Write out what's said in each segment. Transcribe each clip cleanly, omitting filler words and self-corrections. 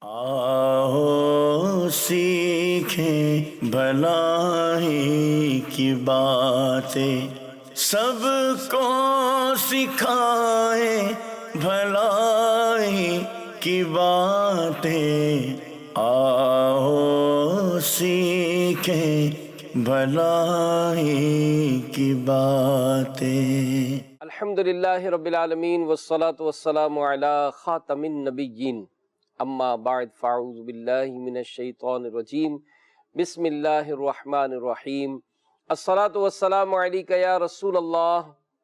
آؤ سیکھیں بھلائی کی باتیں، سب کو سکھائیں بھلائی کی باتیں۔ آؤ سیکھیں بھلائی کی باتیں۔ الحمدللہ رب العالمین والصلاة والسلام علی خاتم النبیین، اما بعد فاعوذ باللہ من الشیطان الرجیم، بسم اللہ الرحمن الرحیم۔ الصلاة والسلام علیک یا رسول اللہ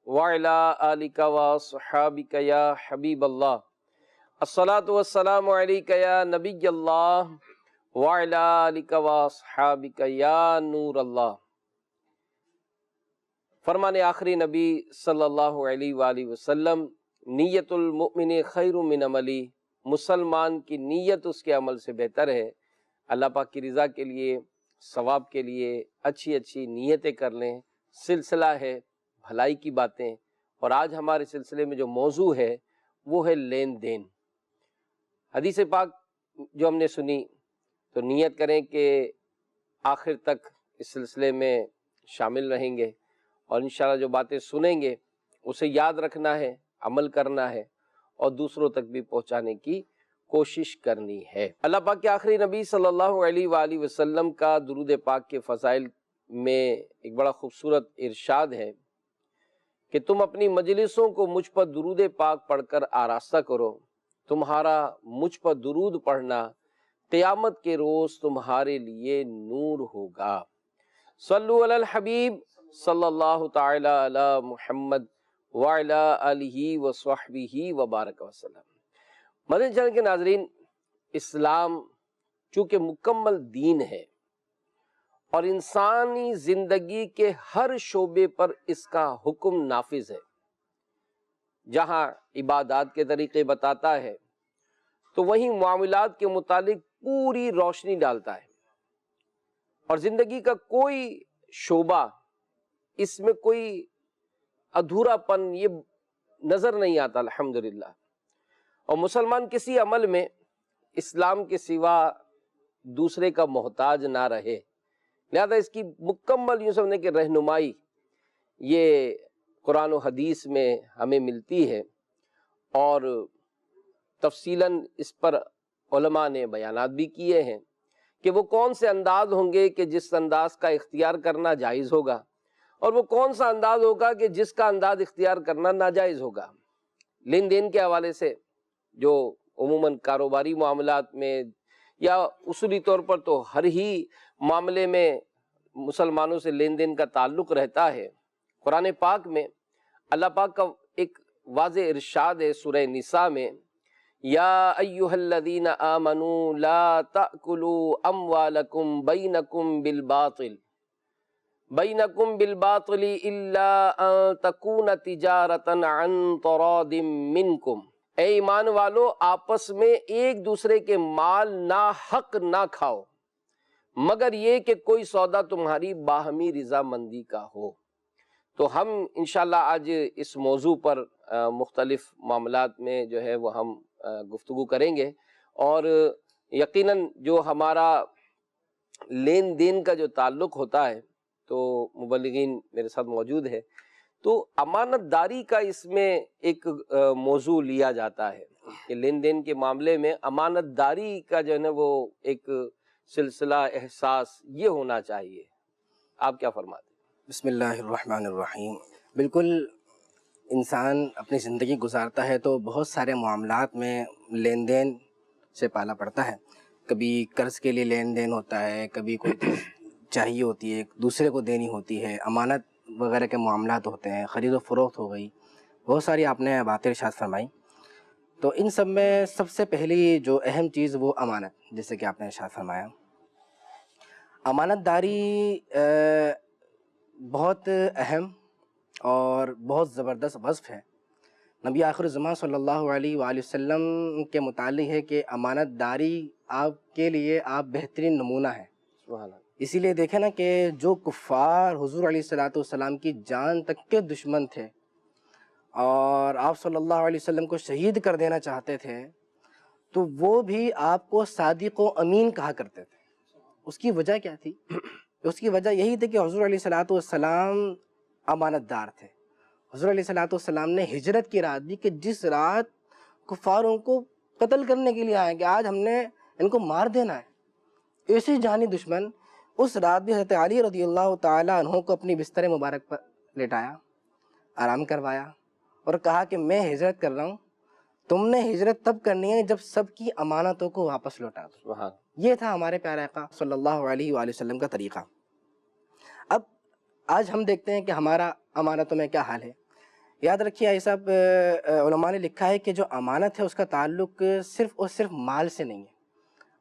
وعلی آلک وصحابک یا حبیب اللہ۔ الصلاة والسلام علیک یا نبی اللہ وعلی آلک وصحابک یا نور اللہ۔ فرمان آخری نبی صلی اللہ علیہ وآلہ وسلم، نیت المؤمن خیر من عملی، مسلمان کی نیت اس کے عمل سے بہتر ہے۔ اللہ پاک کی رضا کے لیے، ثواب کے لیے اچھی اچھی نیتیں کر لیں۔ سلسلہ ہے بھلائی کی باتیں، اور آج ہمارے سلسلے میں جو موضوع ہے وہ ہے لین دین۔ حدیث پاک جو ہم نے سنی، تو نیت کریں کہ آخر تک اس سلسلے میں شامل رہیں گے، اور انشاءاللہ جو باتیں سنیں گے اسے یاد رکھنا ہے، عمل کرنا ہے، اور دوسروں تک بھی پہنچانے کی کوشش کرنی ہے۔ اللہ پاک کے آخری نبی صلی اللہ علیہ وآلہ وسلم کا درود پاک کے فضائل میں ایک بڑا خوبصورت ارشاد ہے کہ تم اپنی مجلسوں کو مجھ پر درود پاک پڑھ کر آراستہ کرو، تمہارا مجھ پر درود پڑھنا قیامت کے روز تمہارے لیے نور ہوگا۔ صلو علی الحبیب صلی اللہ تعالی علی محمد وعلی آلہ وصحبہ وبارک وسلم۔ مدنی چینل کے ناظرین، اسلام چونکہ مکمل دین ہے اور انسانی زندگی کے ہر شعبے پر اس کا حکم نافذ ہے، جہاں عبادات کے طریقے بتاتا ہے تو وہیں معاملات کے متعلق پوری روشنی ڈالتا ہے، اور زندگی کا کوئی شعبہ اس میں کوئی ادھورا پن یہ نظر نہیں آتا الحمدللہ۔ اور مسلمان کسی عمل میں اسلام کے سوا دوسرے کا محتاج نہ رہے، لہذا اس کی مکمل یوں سمجھیں کہ رہنمائی یہ قرآن و حدیث میں ہمیں ملتی ہے، اور تفصیلاً اس پر علماء نے بیانات بھی کیے ہیں کہ وہ کون سے انداز ہوں گے کہ جس انداز کا اختیار کرنا جائز ہوگا، اور وہ کون سا انداز ہوگا کہ جس کا انداز اختیار کرنا ناجائز ہوگا۔ لین دین کے حوالے سے جو عموماً کاروباری معاملات میں یا اصولی طور پر تو ہر ہی معاملے میں مسلمانوں سے لین دین کا تعلق رہتا ہے، قرآن پاک میں اللہ پاک کا ایک واضح ارشاد ہے سورہ نساء میں، یا ایھا الذین آمنوا لا تأکلوا اموالکم بینکم بالباطل الا ان تکون تجارتا عن تراض منکم۔ اے ایمان والو، آپس میں ایک دوسرے کے مال ناحق نہ کھاؤ، مگر یہ کہ کوئی سودا تمہاری باہمی رضامندی کا ہو۔ تو ہم انشاءاللہ آج اس موضوع پر مختلف معاملات میں جو ہے وہ ہم گفتگو کریں گے، اور یقیناً جو ہمارا لین دین کا جو تعلق ہوتا ہے تو مبلغین میرے ساتھ موجود ہے، تو امانت داری کا اس میں ایک موضوع لیا جاتا ہے کہ لین دین کے معاملے میں امانت داری کا جو ہے نا وہ ایک سلسلہ احساس یہ ہونا چاہیے۔ آپ کیا فرماتے ہیں؟ بسم اللہ الرحمن الرحیم۔ بالکل، انسان اپنی زندگی گزارتا ہے تو بہت سارے معاملات میں لین دین سے پالا پڑتا ہے۔ کبھی قرض کے لیے لین دین ہوتا ہے، کبھی کوئی چیز چاہیے ہوتی ہے، دوسرے کو دینی ہوتی ہے، امانت وغیرہ کے معاملات ہوتے ہیں، خرید و فروخت ہو گئی، بہت ساری آپ نے باتیں ارشاد فرمائی۔ تو ان سب میں سب سے پہلی جو اہم چیز وہ امانت، جیسے کہ آپ نے ارشاد فرمایا، امانت داری بہت اہم اور بہت زبردست وصف ہے۔ نبی آخر الزمان صلی اللہ علیہ وآلہ وسلم کے متعلق ہے کہ امانت داری آپ کے لیے آپ بہترین نمونہ ہیں۔ سبحان اللہ۔ اسی لیے دیکھیں نا کہ جو کفار حضور علیہ السلام کی جان تک کے دشمن تھے اور آپ صلی اللہ علیہ وسلم کو شہید کر دینا چاہتے تھے، تو وہ بھی آپ کو صادق و امین کہا کرتے تھے۔ اس کی وجہ کیا تھی؟ اس کی وجہ یہی تھی کہ حضور علیہ الصلوۃ والسلام امانت دار تھے۔ حضور علیہ الصلوۃ والسلام نے ہجرت کی رات دی کہ جس رات کفار ان کو قتل کرنے کے لیے آئے کہ آج ہم نے ان کو مار دینا ہے، ایسے جانی دشمن، اس رات بھی حضرت علی رضی اللہ تعالیٰ عنہ کو اپنی بستر مبارک پر لٹایا، آرام کروایا اور کہا کہ میں ہجرت کر رہا ہوں، تم نے ہجرت تب کرنی ہے جب سب کی امانتوں کو واپس لوٹا دو۔ یہ تھا ہمارے پیارے آقا صلی اللہ علیہ وآلہ وسلم کا طریقہ۔ اب آج ہم دیکھتے ہیں کہ ہمارا امانتوں میں کیا حال ہے۔ یاد رکھیے آئی صاحب، علماء نے لکھا ہے کہ جو امانت ہے اس کا تعلق صرف اور صرف مال سے نہیں ہے۔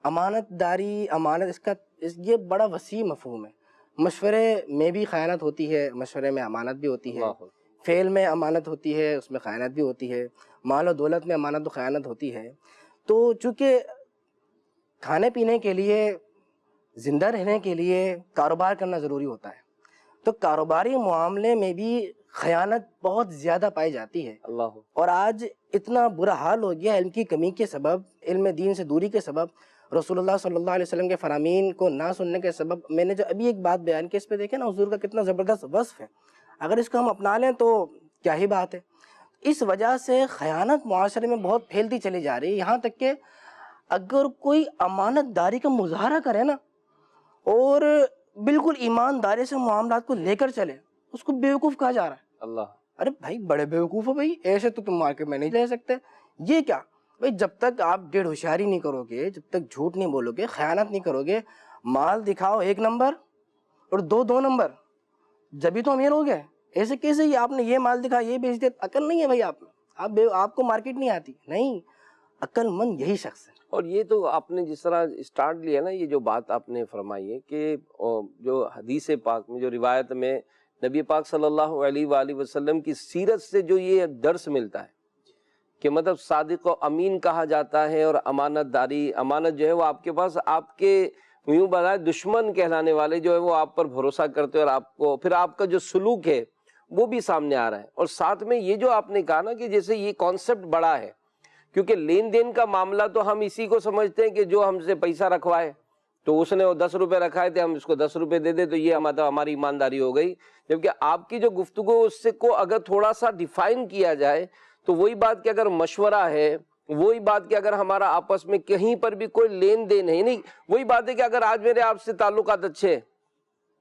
امانت داری، امانت یہ بڑا وسیع مفہوم ہے۔ مشورے میں بھی خیانت ہوتی ہے، مشورے میں امانت بھی ہوتی ہے، فعل میں امانت ہوتی ہے، اس میں خیانت بھی ہوتی ہے، مال و دولت میں امانت و خیانت ہوتی ہے۔ تو چونکہ کھانے پینے کے لیے، زندہ رہنے کے لیے کاروبار کرنا ضروری ہوتا ہے، تو کاروباری معاملے میں بھی خیانت بہت زیادہ پائی جاتی ہے۔ اور آج اتنا برا حال ہو گیا علم کی کمی کے سبب، علم دین سے دوری کے سبب، رسول اللہ صلی اللہ علیہ وسلم کے فرامین کو نہ سننے کے سبب۔ میں نے جو ابھی ایک بات بیان کی، اس پہ دیکھیں نا حضور کا کتنا زبردست وصف ہے، اگر اس کو ہم اپنا لیں تو کیا ہی بات ہے۔ اس وجہ سے خیانت معاشرے میں بہت پھیلتی چلی جا رہی ہے، یہاں تک کہ اگر کوئی امانت داری کا مظاہرہ کرے نا اور بالکل ایمانداری سے معاملات کو لے کر چلے، اس کو بیوقوف کہا جا رہا ہے۔ ارے بھائی بڑے بیوقوف ہو بھائی، ایسے تو تم مارکیٹ میں نہیں لے سکتے۔ یہ کیا بھائی، جب تک آپ ڈیڑھ ہوشیاری نہیں کرو گے، جب تک جھوٹ نہیں بولو گے، خیانت نہیں کرو گے، مال دکھاؤ 1 نمبر اور 2 نمبر، جبھی تو امیر ہو گئے۔ ایسے کیسے یہ آپ نے یہ مال دکھا، یہ بیچ دیا؟ عقل نہیں ہے بھائی آپ کو مارکیٹ نہیں آتی؟ نہیں، عقل مند یہی شخص ہے۔ اور یہ تو آپ نے جس طرح اسٹارٹ لیا نا، یہ جو بات آپ نے فرمائی ہے کہ جو حدیث پاک میں، جو روایت میں نبی پاک صلی اللہ علیہ وآلہ وسلم کی سیرت سے جو یہ درس ملتا ہے کہ مطلب صادق و امین کہا جاتا ہے، اور امانت داری، امانت جو ہے وہ آپ کے پاس، آپ کے یوں بتائیں دشمن کہلانے والے جو ہے وہ آپ پر بھروسہ کرتے ہیں، اور آپ کو پھر آپ کا جو سلوک ہے وہ بھی سامنے آ رہا ہے۔ اور ساتھ میں یہ جو آپ نے کہا نا کہ جیسے یہ کانسیپٹ بڑا ہے، کیونکہ لین دین کا معاملہ تو ہم اسی کو سمجھتے ہیں کہ جو ہم سے پیسہ رکھوائے، تو اس نے وہ 10 روپے رکھائے تھے، ہم اس کو 10 روپے دے دے تو یہ ہماری ایمانداری ہو گئی۔ جبکہ آپ کی جو گفتگو اس سے کو اگر تھوڑا سا ڈیفائن کیا جائے تو وہی بات کہ اگر مشورہ ہے، وہی بات کہ اگر ہمارا آپس میں کہیں پر بھی کوئی لین دین ہے، نہیں وہی بات ہے کہ اگر آج میرے آپ سے تعلقات اچھے ہیں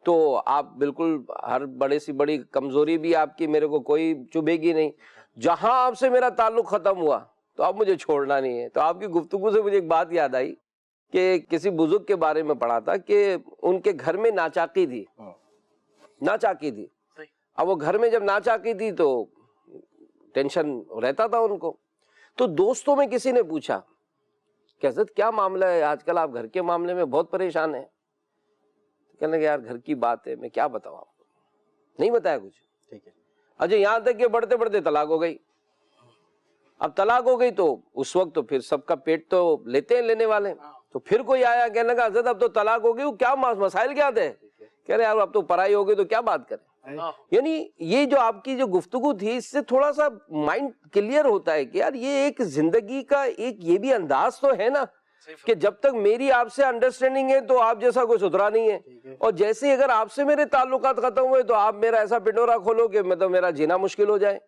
تو آپ بالکل ہر بڑے سی بڑی کمزوری بھی آپ کی میرے کو کوئی چبھے گی نہیں۔ جہاں آپ سے میرا تعلق ختم ہوا تو آپ مجھے چھوڑنا نہیں ہے۔ تو آپ کی گفتگو سے مجھے ایک بات یاد آئی کہ کسی بزرگ کے بارے میں پڑھا تھا کہ ان کے گھر میں ناچاقی تھی، ناچاقی تھی۔ اب وہ گھر میں جب ناچاقی تھی تو ٹینشن رہتا تھا ان کو، تو دوستوں میں کسی نے پوچھا کہ حضرت کیا معاملہ ہے آج کل، آپ گھر کے معاملے میں بہت پریشان ہیں؟ کہنے لگے یار گھر کی بات ہے، میں کیا بتاؤں آپ کو، نہیں بتایا کچھ۔ ٹھیک ہے، اچھا یہاں تک کہ بڑھتے بڑھتے طلاق ہو گئی۔ اب طلاق ہو گئی تو اس وقت تو پھر سب کا پیٹ تو لیتے ہیں لینے والے، تو پھر کوئی آیا کہنے لگا حضرت اب تو طلاق ہو گئی، کیا مسائل کیا تھے؟ کہہ رہے یار اب تو پرائی ہو گئی تو کیا بات کریں۔ یعنی یہ جو آپ کی جو گفتگو تھی اس سے تھوڑا سا مائنڈ کلیئر ہوتا ہے کہ یار یہ ایک زندگی کا ایک یہ بھی انداز تو ہے نا کہ جب تک میری آپ سے انڈرسٹینڈنگ ہے تو آپ جیسا کوئی ستھرا نہیں ہے، اور جیسے اگر آپ سے میرے تعلقات ختم ہوئے تو آپ میرا ایسا پٹورا کھولو کہ مطلب میرا جینا مشکل ہو جائے۔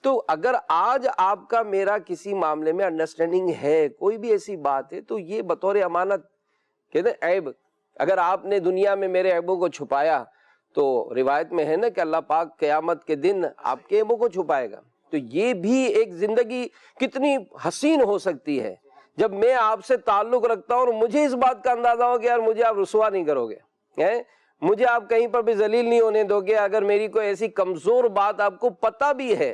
تو اگر آج آپ کا میرا کسی معاملے میں انڈرسٹینڈنگ ہے، کوئی بھی ایسی بات ہے، تو یہ بطور امانت کہتے ہیں عیب، اگر آپ نے دنیا میں میرے عیبوں کو چھپایا تو روایت میں ہے نا کہ اللہ پاک قیامت کے دن آپ کے عیبوں کو چھپائے گا۔ تو یہ بھی ایک زندگی کتنی حسین ہو سکتی ہے جب میں آپ سے تعلق رکھتا ہوں اور مجھے اس بات کا اندازہ ہو کہ یار مجھے آپ رسوا نہیں کرو گے، مجھے آپ کہیں پر بھی ذلیل نہیں ہونے دو گے، اگر میری کوئی ایسی کمزور بات آپ کو پتہ بھی ہے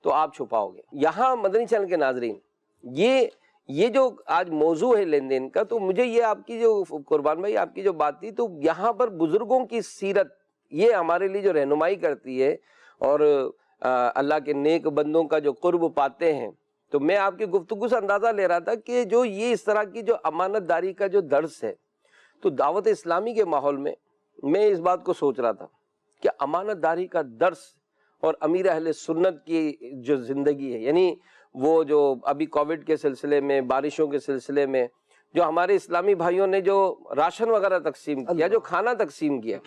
تو آپ چھپاؤ گے۔ یہاں مدنی چینل کے ناظرین، یہ جو آج موضوع ہے لین دین کا، تو مجھے یہ آپ کی جو قربان بھائی آپ کی جو بات تھی، تو یہاں پر بزرگوں کی سیرت یہ ہمارے لیے جو رہنمائی کرتی ہے اور اللہ کے نیک بندوں کا جو قرب پاتے ہیں، تو میں آپ کی گفتگو سے اندازہ لے رہا تھا کہ جو یہ اس طرح کی جو امانت داری کا جو درس ہے، تو دعوت اسلامی کے ماحول میں میں اس بات کو سوچ رہا تھا کہ امانت داری کا درس اور امیر اہل سنت کی جو زندگی ہے، یعنی وہ جو ابھی کووڈ کے سلسلے میں، بارشوں کے سلسلے میں جو ہمارے اسلامی بھائیوں نے جو راشن وغیرہ تقسیم کیا، جو کھانا تقسیم کیا،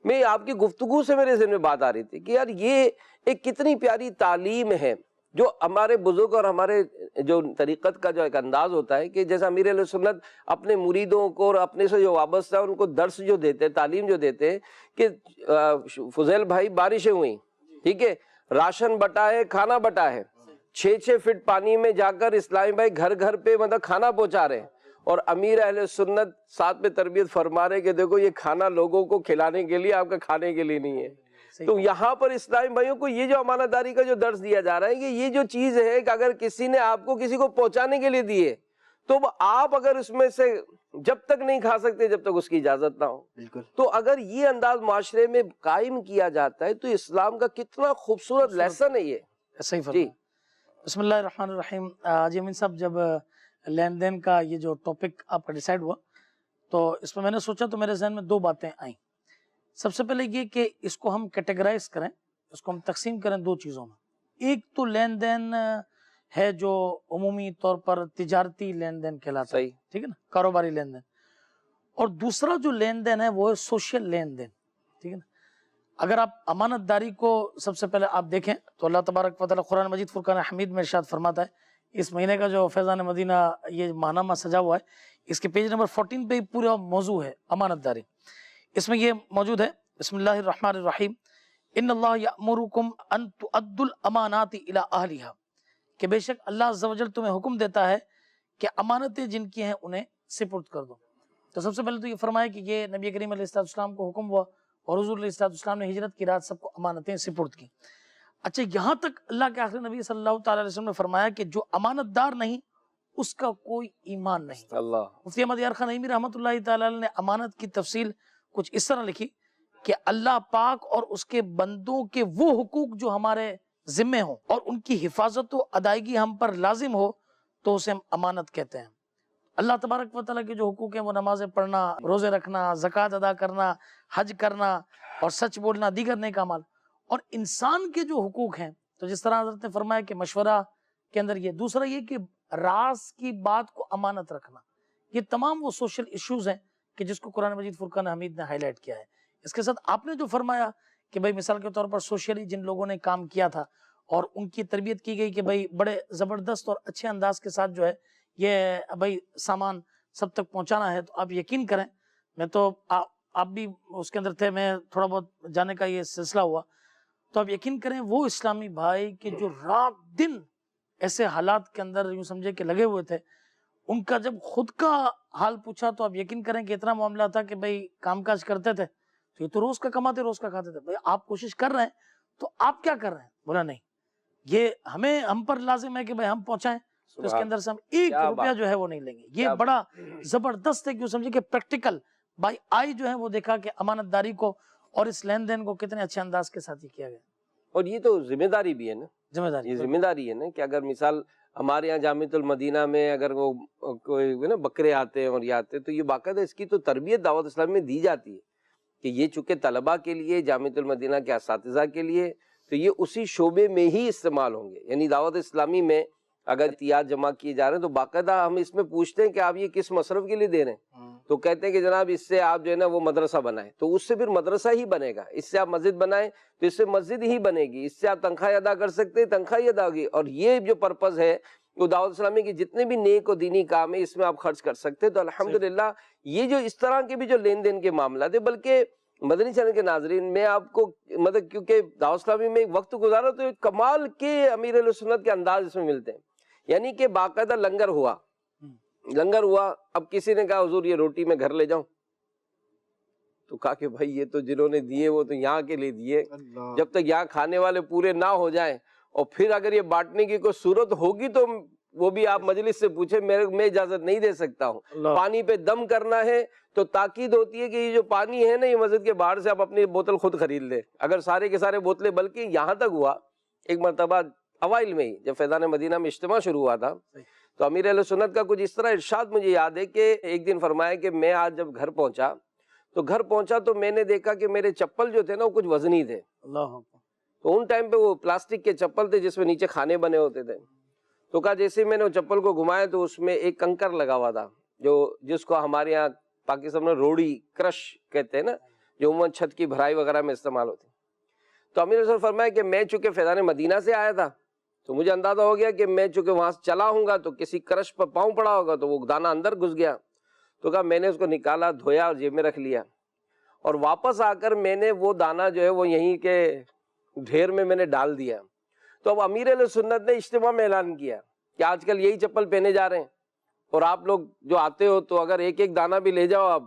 میں آپ کی گفتگو سے میرے ذہن میں بات آ رہی تھی کہ یار یہ ایک کتنی پیاری تعلیم ہے جو ہمارے بزرگ اور ہمارے جو طریقت کا جو ایک انداز ہوتا ہے کہ جیسا امیر اہل سنت اپنے مریدوں کو اور اپنے سے جو وابستہ ان کو درس جو دیتے، تعلیم جو دیتے کہ فضیل بھائی بارشیں ہوئیں، ٹھیک ہے، راشن بٹا ہے، کھانا بٹا ہے، 6 فٹ پانی میں جا کر اسلامی بھائی گھر گھر پہ مطلب کھانا پہنچا رہے ہیں، اور امیر اہل سنت ساتھ میں تربیت فرما رہے کہ دیکھو یہ کھانا لوگوں کو کھلانے کے لیے، آپ کا کھانے کے لیے نہیں ہے۔ تو یہاں پر اسلامی بھائیوں کو یہ جو امانت داری کا جو درس دیا جا رہا ہے کہ یہ جو چیز ہے کہ اگر کسی نے آپ کو کسی کو پہنچانے کے لیے دی ہے تو آپ اگر اس میں سے جب تک نہیں کھا سکتے جب تک اس کی اجازت نہ ہو۔ بالکل۔ تو اگر یہ انداز معاشرے میں قائم کیا جاتا ہے تو اسلام کا کتنا خوبصورت لیسن ہے یہ۔ صحیح فرمایا۔ بسم اللہ الرحمن الرحیم۔ جی امین صاحب، جب لین دین کا یہ جو ٹاپک آپ کا ڈیسائیڈ ہوا تو اس میں نے سوچا تو میرے ذہن میں 2 باتیں آئیں۔ سب سے پہلے یہ کہ اس کو ہم کیٹیگرائز کریں، اس کو ہم تقسیم کریں 2 چیزوں میں۔ ایک تو لین دین ہے جو عمومی طور پر تجارتی لین دین کہلاتا ہے، ٹھیک ہے نا، کاروباری لین دین، اور دوسرا جو لین دین ہے وہ ہے سوشل لین دین، ٹھیک ہے نا۔ اگر آپ امانت داری کو سب سے پہلے آپ دیکھیں تو اللہ تبارک و تعالیٰ قرآن مجید فرقان حمید میں ارشاد فرماتا ہے، اس مہینے کا جو فیضان مدینہ یہ ماہنامہ سجا ہوا ہے، اس کے پیج نمبر 14 پہ پورا موضوع ہے امانت داری۔ اس میں یہ موجود ہے، بسم اللہ الرحمن الرحیم، ان اللہ یأمرکم ان تؤدوا الامانات الی اہلھا، کہ بے شک اللہ عز و جل تمہیں حکم دیتا ہے کہ امانتیں جن کی ہیں انہیں سپرد کر دو۔ تو سب سے پہلے تو یہ فرمایا کہ یہ نبی کریم علیہ السلام کو حکم ہوا اور حضور علیہ السلام نے ہجرت کی رات سب کو امانتیں سپرد کی۔ اچھا، یہاں تک اللہ کے آخری نبی صلی اللہ تعالی علیہ وسلم نے فرمایا کہ جو امانت دار نہیں اس کا کوئی ایمان نہیں۔ اللہ مفتی احمد یار خان نعیمی رحمۃ اللہ تعالی نے امانت کی تفصیل کچھ اس طرح لکھی کہ اللہ پاک اور اس کے بندوں کے وہ حقوق جو ہمارے ذمے ہوں اور ان کی حفاظت و ادائیگی ہم پر لازم ہو تو اسے ہم امانت کہتے ہیں۔ اللہ تبارک و تعالیٰ کے جو حقوق ہیں وہ نمازیں پڑھنا، روزے رکھنا، زکوٰۃ ادا کرنا، حج کرنا اور سچ بولنا، دیگر نیک اعمال۔ اور انسان کے جو حقوق ہیں تو جس طرح حضرت نے فرمایا کہ مشورہ کے اندر یہ، دوسرا یہ کہ راز کی بات کو امانت رکھنا، یہ تمام وہ سوشل ایشوز ہیں کہ جس کو قرآن مجید فرقان حمید نے ہائی لائٹ کیا ہے۔ اس کے ساتھ آپ نے جو فرمایا کہ بھائی مثال کے طور پر سوشلی جن لوگوں نے کام کیا تھا اور ان کی تربیت کی گئی کہ بھائی بڑے زبردست اور اچھے انداز کے ساتھ جو ہے یہ بھائی سامان سب تک پہنچانا ہے، تو آپ یقین کریں، میں تو آپ بھی اس کے اندر تھے، میں تھوڑا بہت جانے کا یہ سلسلہ ہوا، تو آپ یقین کریں وہ اسلامی بھائی کہ جو رات دن ایسے حالات کے اندر یوں سمجھے کہ لگے ہوئے تھے، ان کا جب خود کا حال پوچھا تو آپ یقین کریں کہ اتنا معاملہ تھا کہ بھائی کام کاج کرتے تھے تو یہ تو روز کا کماتے روز کا کھاتے تھے، بھائی آپ کوشش کر رہے ہیں تو آپ کیا کر رہے ہیں؟ بولا نہیں، یہ ہم پر لازم ہے کہ بھائی ہم پہنچائیں، تو اس کے اندر سے ہم 1 روپیہ جو ہے وہ نہیں لیں گے۔ یہ بڑا زبردست ہے، کیوں سمجھے کہ پریکٹیکل بائی آئی جو ہے وہ دیکھا کہ امانت داری کو اور اس لین دین کو کتنے اچھے انداز کے ساتھ ہی کیا گیا۔ اور یہ تو ذمہ داری بھی ہے نا، یہ ذمہ داری ہے نا کہ اگر مثال ہمارے یہاں جامعۃ المدینہ میں اگر وہ کوئی نا بکرے آتے ہیں اور یہ آتے تو یہ باقاعدہ اس کی تو تربیت دعوت اسلامی میں دی جاتی ہے کہ یہ چونکہ طلباء کے لیے، جامعۃ المدینہ کے اساتذہ کے لیے، تو یہ اسی شعبے میں ہی استعمال ہوں گے۔ یعنی دعوت اسلامی میں اگر احتیاط جمع کیے جا رہے ہیں تو باقاعدہ ہم اس میں پوچھتے ہیں کہ آپ یہ کس مصرف کے لیے دے رہے ہیں، تو کہتے ہیں کہ جناب اس سے آپ جو ہے نا وہ مدرسہ بنائیں، تو اس سے پھر مدرسہ ہی بنے گا، اس سے آپ مسجد بنائیں تو اس سے مسجد ہی بنے گی، اس سے آپ تنخواہ ادا کر سکتے ہیں، تنخواہ ہی ادا ہوگی، اور یہ جو پرپز ہے وہ دعوت اسلامی کے جتنے بھی نیک و دینی کام ہیں اس میں آپ خرچ کر سکتے ہیں۔ تو الحمدللہ یہ جو اس طرح کے بھی جو لین دین کے معاملات ہیں، بلکہ مدنی چینل کے ناظرین میں آپ کو مطلب کیونکہ دعوت اسلامی میں وقت گزارا تو کمال کے امیر اہل سنت کے انداز اس میں ملتے ہیں، یعنی کہ باقاعدہ لنگر ہوا، اب کسی نے کہا حضور یہ روٹی میں گھر لے جاؤں، تو کہا کہ بھائی یہ تو جنہوں نے دیے وہ تو یہاں کے لیے دیے، جب تک یہاں کھانے والے پورے نہ ہو جائیں، اور پھر اگر یہ بانٹنے کی کوئی صورت ہوگی تو وہ بھی آپ مجلس سے پوچھیں، میں اجازت نہیں دے سکتا ہوں۔ پانی پہ دم کرنا ہے تو تاکید ہوتی ہے کہ یہ جو پانی ہے نا یہ مسجد کے باہر سے آپ اپنی بوتل خود خرید لیں، اگر سارے کے سارے بوتلیں، بلکہ یہاں تک ہوا ایک مرتبہ اوائل میں ہی جب فیضان مدینہ میں اجتماع شروع ہوا تھا تو امیر اہل سنت کا کچھ اس طرح ارشاد مجھے یاد ہے کہ ایک دن فرمایا کہ میں آج جب گھر پہنچا تو میں نے دیکھا کہ میرے چپل جو تھے نا وہ کچھ وزنی تھے، تو ان ٹائم پہ وہ پلاسٹک کے چپل تھے جس میں نیچے کھانے بنے ہوتے تھے، تو کہا جیسے میں نے وہ چپل کو گھمایا تو اس میں ایک کنکر لگا ہوا تھا، جو جس کو ہمارے یہاں پاکستان میں روڑی کرش کہتے ہیں نا، جو عموماً چھت کی بھرائی وغیرہ میں استعمال ہوتی ہے۔ تو امیر صلی اللہ علیہ وسلم فرمایا کہ میں چونکہ فیضان مدینہ سے آیا تھا تو مجھے اندازہ ہو گیا کہ میں چونکہ وہاں سے چلا ہوں گا تو کسی کرش پر پاؤں پڑا ہوگا تو وہ دانہ اندر گھس گیا۔ تو کہا میں نے اس کو نکالا، دھویا اور جیب میں رکھ لیا، اور واپس آ کر میں نے وہ دانہ جو ہے وہ یہیں کے ڈھیر میں نے ڈال دیا۔ تو اب امیر علیہ سنت نے اجتماع میں اعلان کیا کہ آج کل یہی چپل پہنے جا رہے ہیں، اور آپ لوگ جو آتے ہو تو اگر ایک ایک دانہ بھی لے جاؤ آپ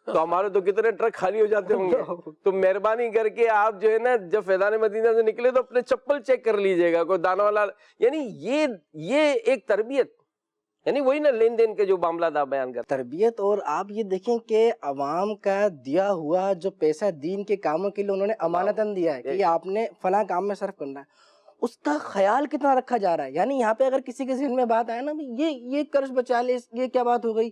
تو ہمارے تو کتنے ٹرک خالی ہو جاتے ہوں گے، تو مہربانی کر کے آپ جو ہے نا جب فیضان مدینہ سے نکلے تو اپنے چپل چیک کر لیجئے گا کوئی دانہ والا، یعنی یہ ایک تربیت، یعنی وہی نا لین دین کے جو معاملات آپ بیان کرتے تربیت۔ اور آپ یہ دیکھیں کہ عوام کا دیا ہوا جو پیسہ دین کے کاموں کے لیے انہوں نے امانتاً دیا ہے کہ یہ آپ نے فلاں کام میں صرف کرنا ہے، اس کا خیال کتنا رکھا جا رہا ہے۔ یعنی یہاں پہ اگر کسی کے ذہن میں بات آئے نا یہ قرض بچا لے، یہ کیا بات ہو گئی،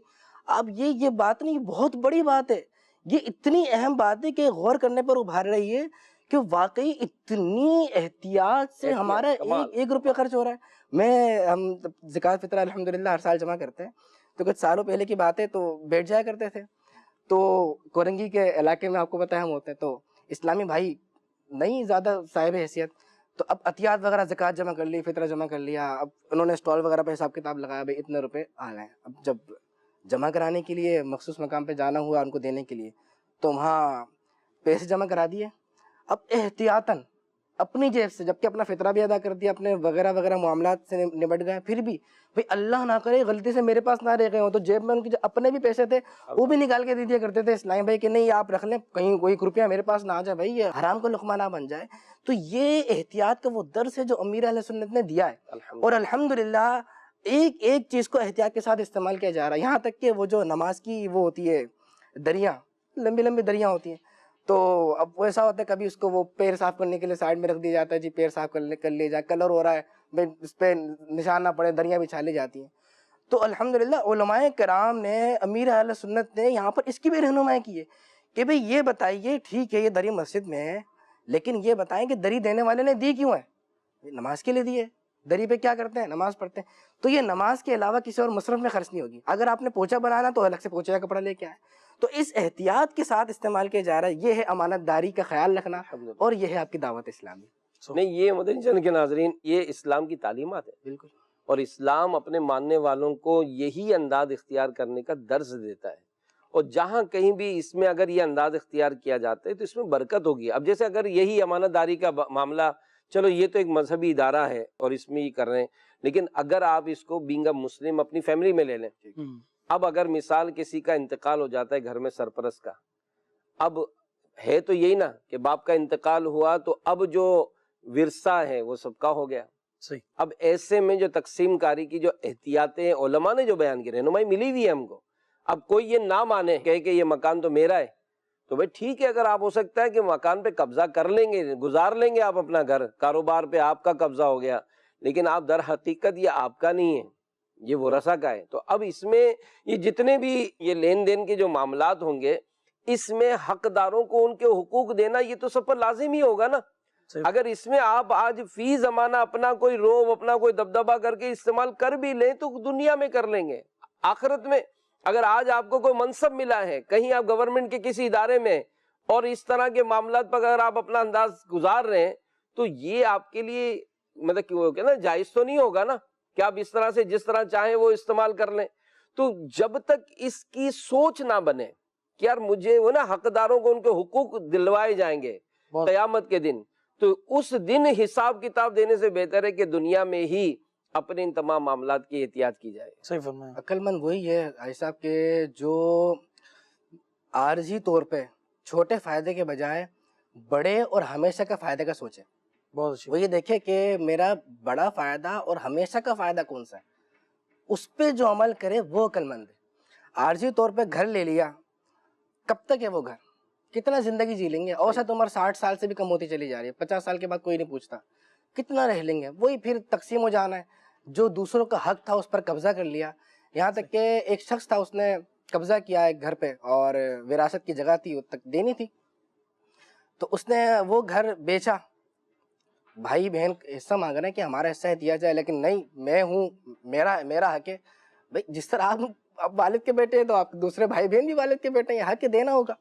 اب یہ بات نہیں، بہت بڑی بات ہے، یہ اتنی اہم بات ہے کہ غور کرنے پر ابھار رہی ہے کہ واقعی اتنی احتیاط سے ہمارا ایک روپیہ خرچ ہو رہا ہے۔ ہم زکوٰۃ فطرہ الحمدللہ ہر سال جمع کرتے ہیں، تو کچھ سالوں پہلے کی بات ہے تو بیٹھ جایا کرتے تھے، تو کورنگی کے علاقے میں آپ کو پتہ ہے ہم ہوتے ہیں، تو اسلامی بھائی نہیں زیادہ صاحب حیثیت، تو اب عطیات وغیرہ زکوٰۃ جمع کر لی، فطرہ جمع کر لیا، اب انہوں نے اسٹال وغیرہ پہ حساب کتاب لگایا، بھائی اتنے روپے آ گئے۔ اب جب جمع کرانے کے لیے مخصوص مقام پہ جانا ہوا ان کو دینے کے لیے، تو وہاں پیسے جمع کرا دیے، اب احتیاطاً اپنی جیب سے، جبکہ اپنا فطرہ بھی ادا کر دیا، اپنے وغیرہ وغیرہ معاملات سے نمٹ گئے، پھر بھی بھائی اللہ نہ کرے غلطی سے میرے پاس نہ رہ گئے ہوں تو جیب میں ان کے جو اپنے بھی پیسے تھے وہ بھی نکال کے دے دیا کرتے تھے اسلامی بھائی کہ نہیں آپ رکھ لیں، کہیں کوئی روپیہ میرے پاس نہ آ جائے، بھائی یہ حرام کو لقمہ نہ بن جائے۔ تو یہ احتیاط کا وہ درس ہے جو امیر اہل سنت نے دیا ہے، اور الحمدللہ ایک چیز کو احتیاط کے ساتھ استعمال کیا جا رہا ہے، یہاں تک کہ وہ جو نماز کی وہ ہوتی ہے دریاں، لمبی لمبی دریاں ہوتی ہیں، تو اب ایسا ہوتا ہے کبھی اس کو وہ پیر صاف کرنے کے لیے سائڈ میں رکھ دیا جاتا ہے، جی پیر صاف کر لے جائے، کلر ہو رہا ہے بھائی اس پہ نشان نہ پڑے، دریاں بچھا لی جاتی ہیں۔ تو الحمدللہ علماء کرام نے، امیر اہل سنت نے یہاں پر اس کی بھی رہنمائی کی ہے کہ بھئی یہ بتائیے ٹھیک ہے یہ دری مسجد میں ہے، لیکن یہ بتائیں کہ دری دینے والے نے دی کیوں ہے؟ نماز کے لیے دی ہے، دری پہ کیا کرتے ہیں؟ نماز پڑھتے ہیں، تو یہ نماز کے علاوہ کسی اور مصرف میں خرچ نہیں ہوگی۔ اگر آپ نے پوچھا بنانا تو الگ سے پوچھے کا کپڑا لے کے آئے، تو اس احتیاط کے ساتھ استعمال کیا جا رہا ہے، یہ ہے امانت داری کا خیال رکھنا، اور یہ ہے آپ کی دعوت اسلامی۔ نہیں، یہ مدنی چینل کے ناظرین، یہ اسلام کی تعلیمات ہے، بالکل، اور اسلام اپنے ماننے والوں کو یہی انداز اختیار کرنے کا درس دیتا ہے، اور جہاں کہیں بھی اس میں اگر یہ انداز اختیار کیا جاتا ہے تو اس میں برکت ہوگی۔ اب جیسے اگر یہی امانت داری کا معاملہ، چلو یہ تو ایک مذہبی ادارہ ہے اور اس میں یہ کر رہے ہیں، لیکن اگر آپ اس کو بینگ اے مسلم اپنی فیملی میں لے لیں، اب اگر مثال کسی کا انتقال ہو جاتا ہے گھر میں سرپرست کا، اب ہے تو یہی نا کہ باپ کا انتقال ہوا تو اب جو ورثہ ہے وہ سب کا ہو گیا۔ صحیح۔ اب ایسے میں جو تقسیم کاری کی جو احتیاطیں علماء نے جو بیان کی، رہنمائی ملی ہوئی ہے ہم کو، اب کوئی یہ نہ مانے کہے کہ یہ مکان تو میرا ہے، تو بھائی ٹھیک ہے، اگر آپ ہو سکتا ہے کہ مکان پہ قبضہ کر لیں گے، گزار لیں گے آپ اپنا گھر، کاروبار پہ آپ کا قبضہ ہو گیا، لیکن آپ در حقیقت یہ آپ کا نہیں ہے، یہ ورثہ کا ہے۔ تو اب اس میں یہ جتنے بھی یہ لین دین کے جو معاملات ہوں گے، اس میں حقداروں کو ان کے حقوق دینا یہ تو سب پر لازم ہی ہوگا نا۔ اگر اس میں آپ آج فی زمانہ اپنا کوئی روب، اپنا کوئی دبدبہ کر کے استعمال کر بھی لیں تو دنیا میں کر لیں گے، آخرت میں اگر آج آپ کو کوئی منصب ملا ہے کہیں، آپ گورنمنٹ کے کسی ادارے میں، اور اس طرح کے معاملات پر اگر آپ اپنا انداز گزار رہے ہیں تو یہ آپ کے لیے مطلب کہ نا جائز تو نہیں ہوگا نا کہ آپ اس طرح سے جس طرح چاہیں وہ استعمال کر لیں۔ تو جب تک اس کی سوچ نہ بنے کہ یار مجھے وہ نا حقداروں کو ان کے حقوق دلوائے جائیں گے قیامت کے دن، تو اس دن حساب کتاب دینے سے بہتر ہے کہ دنیا میں ہی اپنے ان تمام معاملات کی احتیاط کی جائے۔ صحیح فرمایا۔ عقل مند وہی ہے بھائی صاحب کہ جو عارضی طور پہ چھوٹے فائدے کے بجائے بڑے اور ہمیشہ کا فائدے کا سوچے، بہت اچھی۔ وہ یہ دیکھے کہ میرا بڑا فائدہ اور ہمیشہ کا فائدہ کون سا ہے، اس پہ جو عمل کرے وہ عقل مند ہے۔ عارضی طور پہ گھر لے لیا، کب تک ہے وہ گھر، کتنا زندگی جی لیں گے، اوسط عمر 60 سال سے بھی کم ہوتی چلی جا رہی ہے، 50 سال کے بعد کوئی نہیں پوچھتا کتنا رہ لیں گے، وہی پھر تقسیم ہو جانا ہے۔ جو دوسروں کا حق تھا اس پر قبضہ کر لیا، یہاں تک کہ ایک شخص تھا اس نے قبضہ کیا ایک گھر پہ، اور وراثت کی جگہ تھی وہ تک دینی تھی، تو اس نے وہ گھر بیچا، بھائی بہن حصہ مانگ رہے ہیں کہ ہمارا حصہ دیا جائے، لیکن نہیں، میں ہوں، میرا حق ہے. بھائی جس طرح آپ والد کے بیٹے ہیں تو آپ دوسرے بھائی بہن بھی والد کے بیٹے ہیں، حق دینا ہوگا.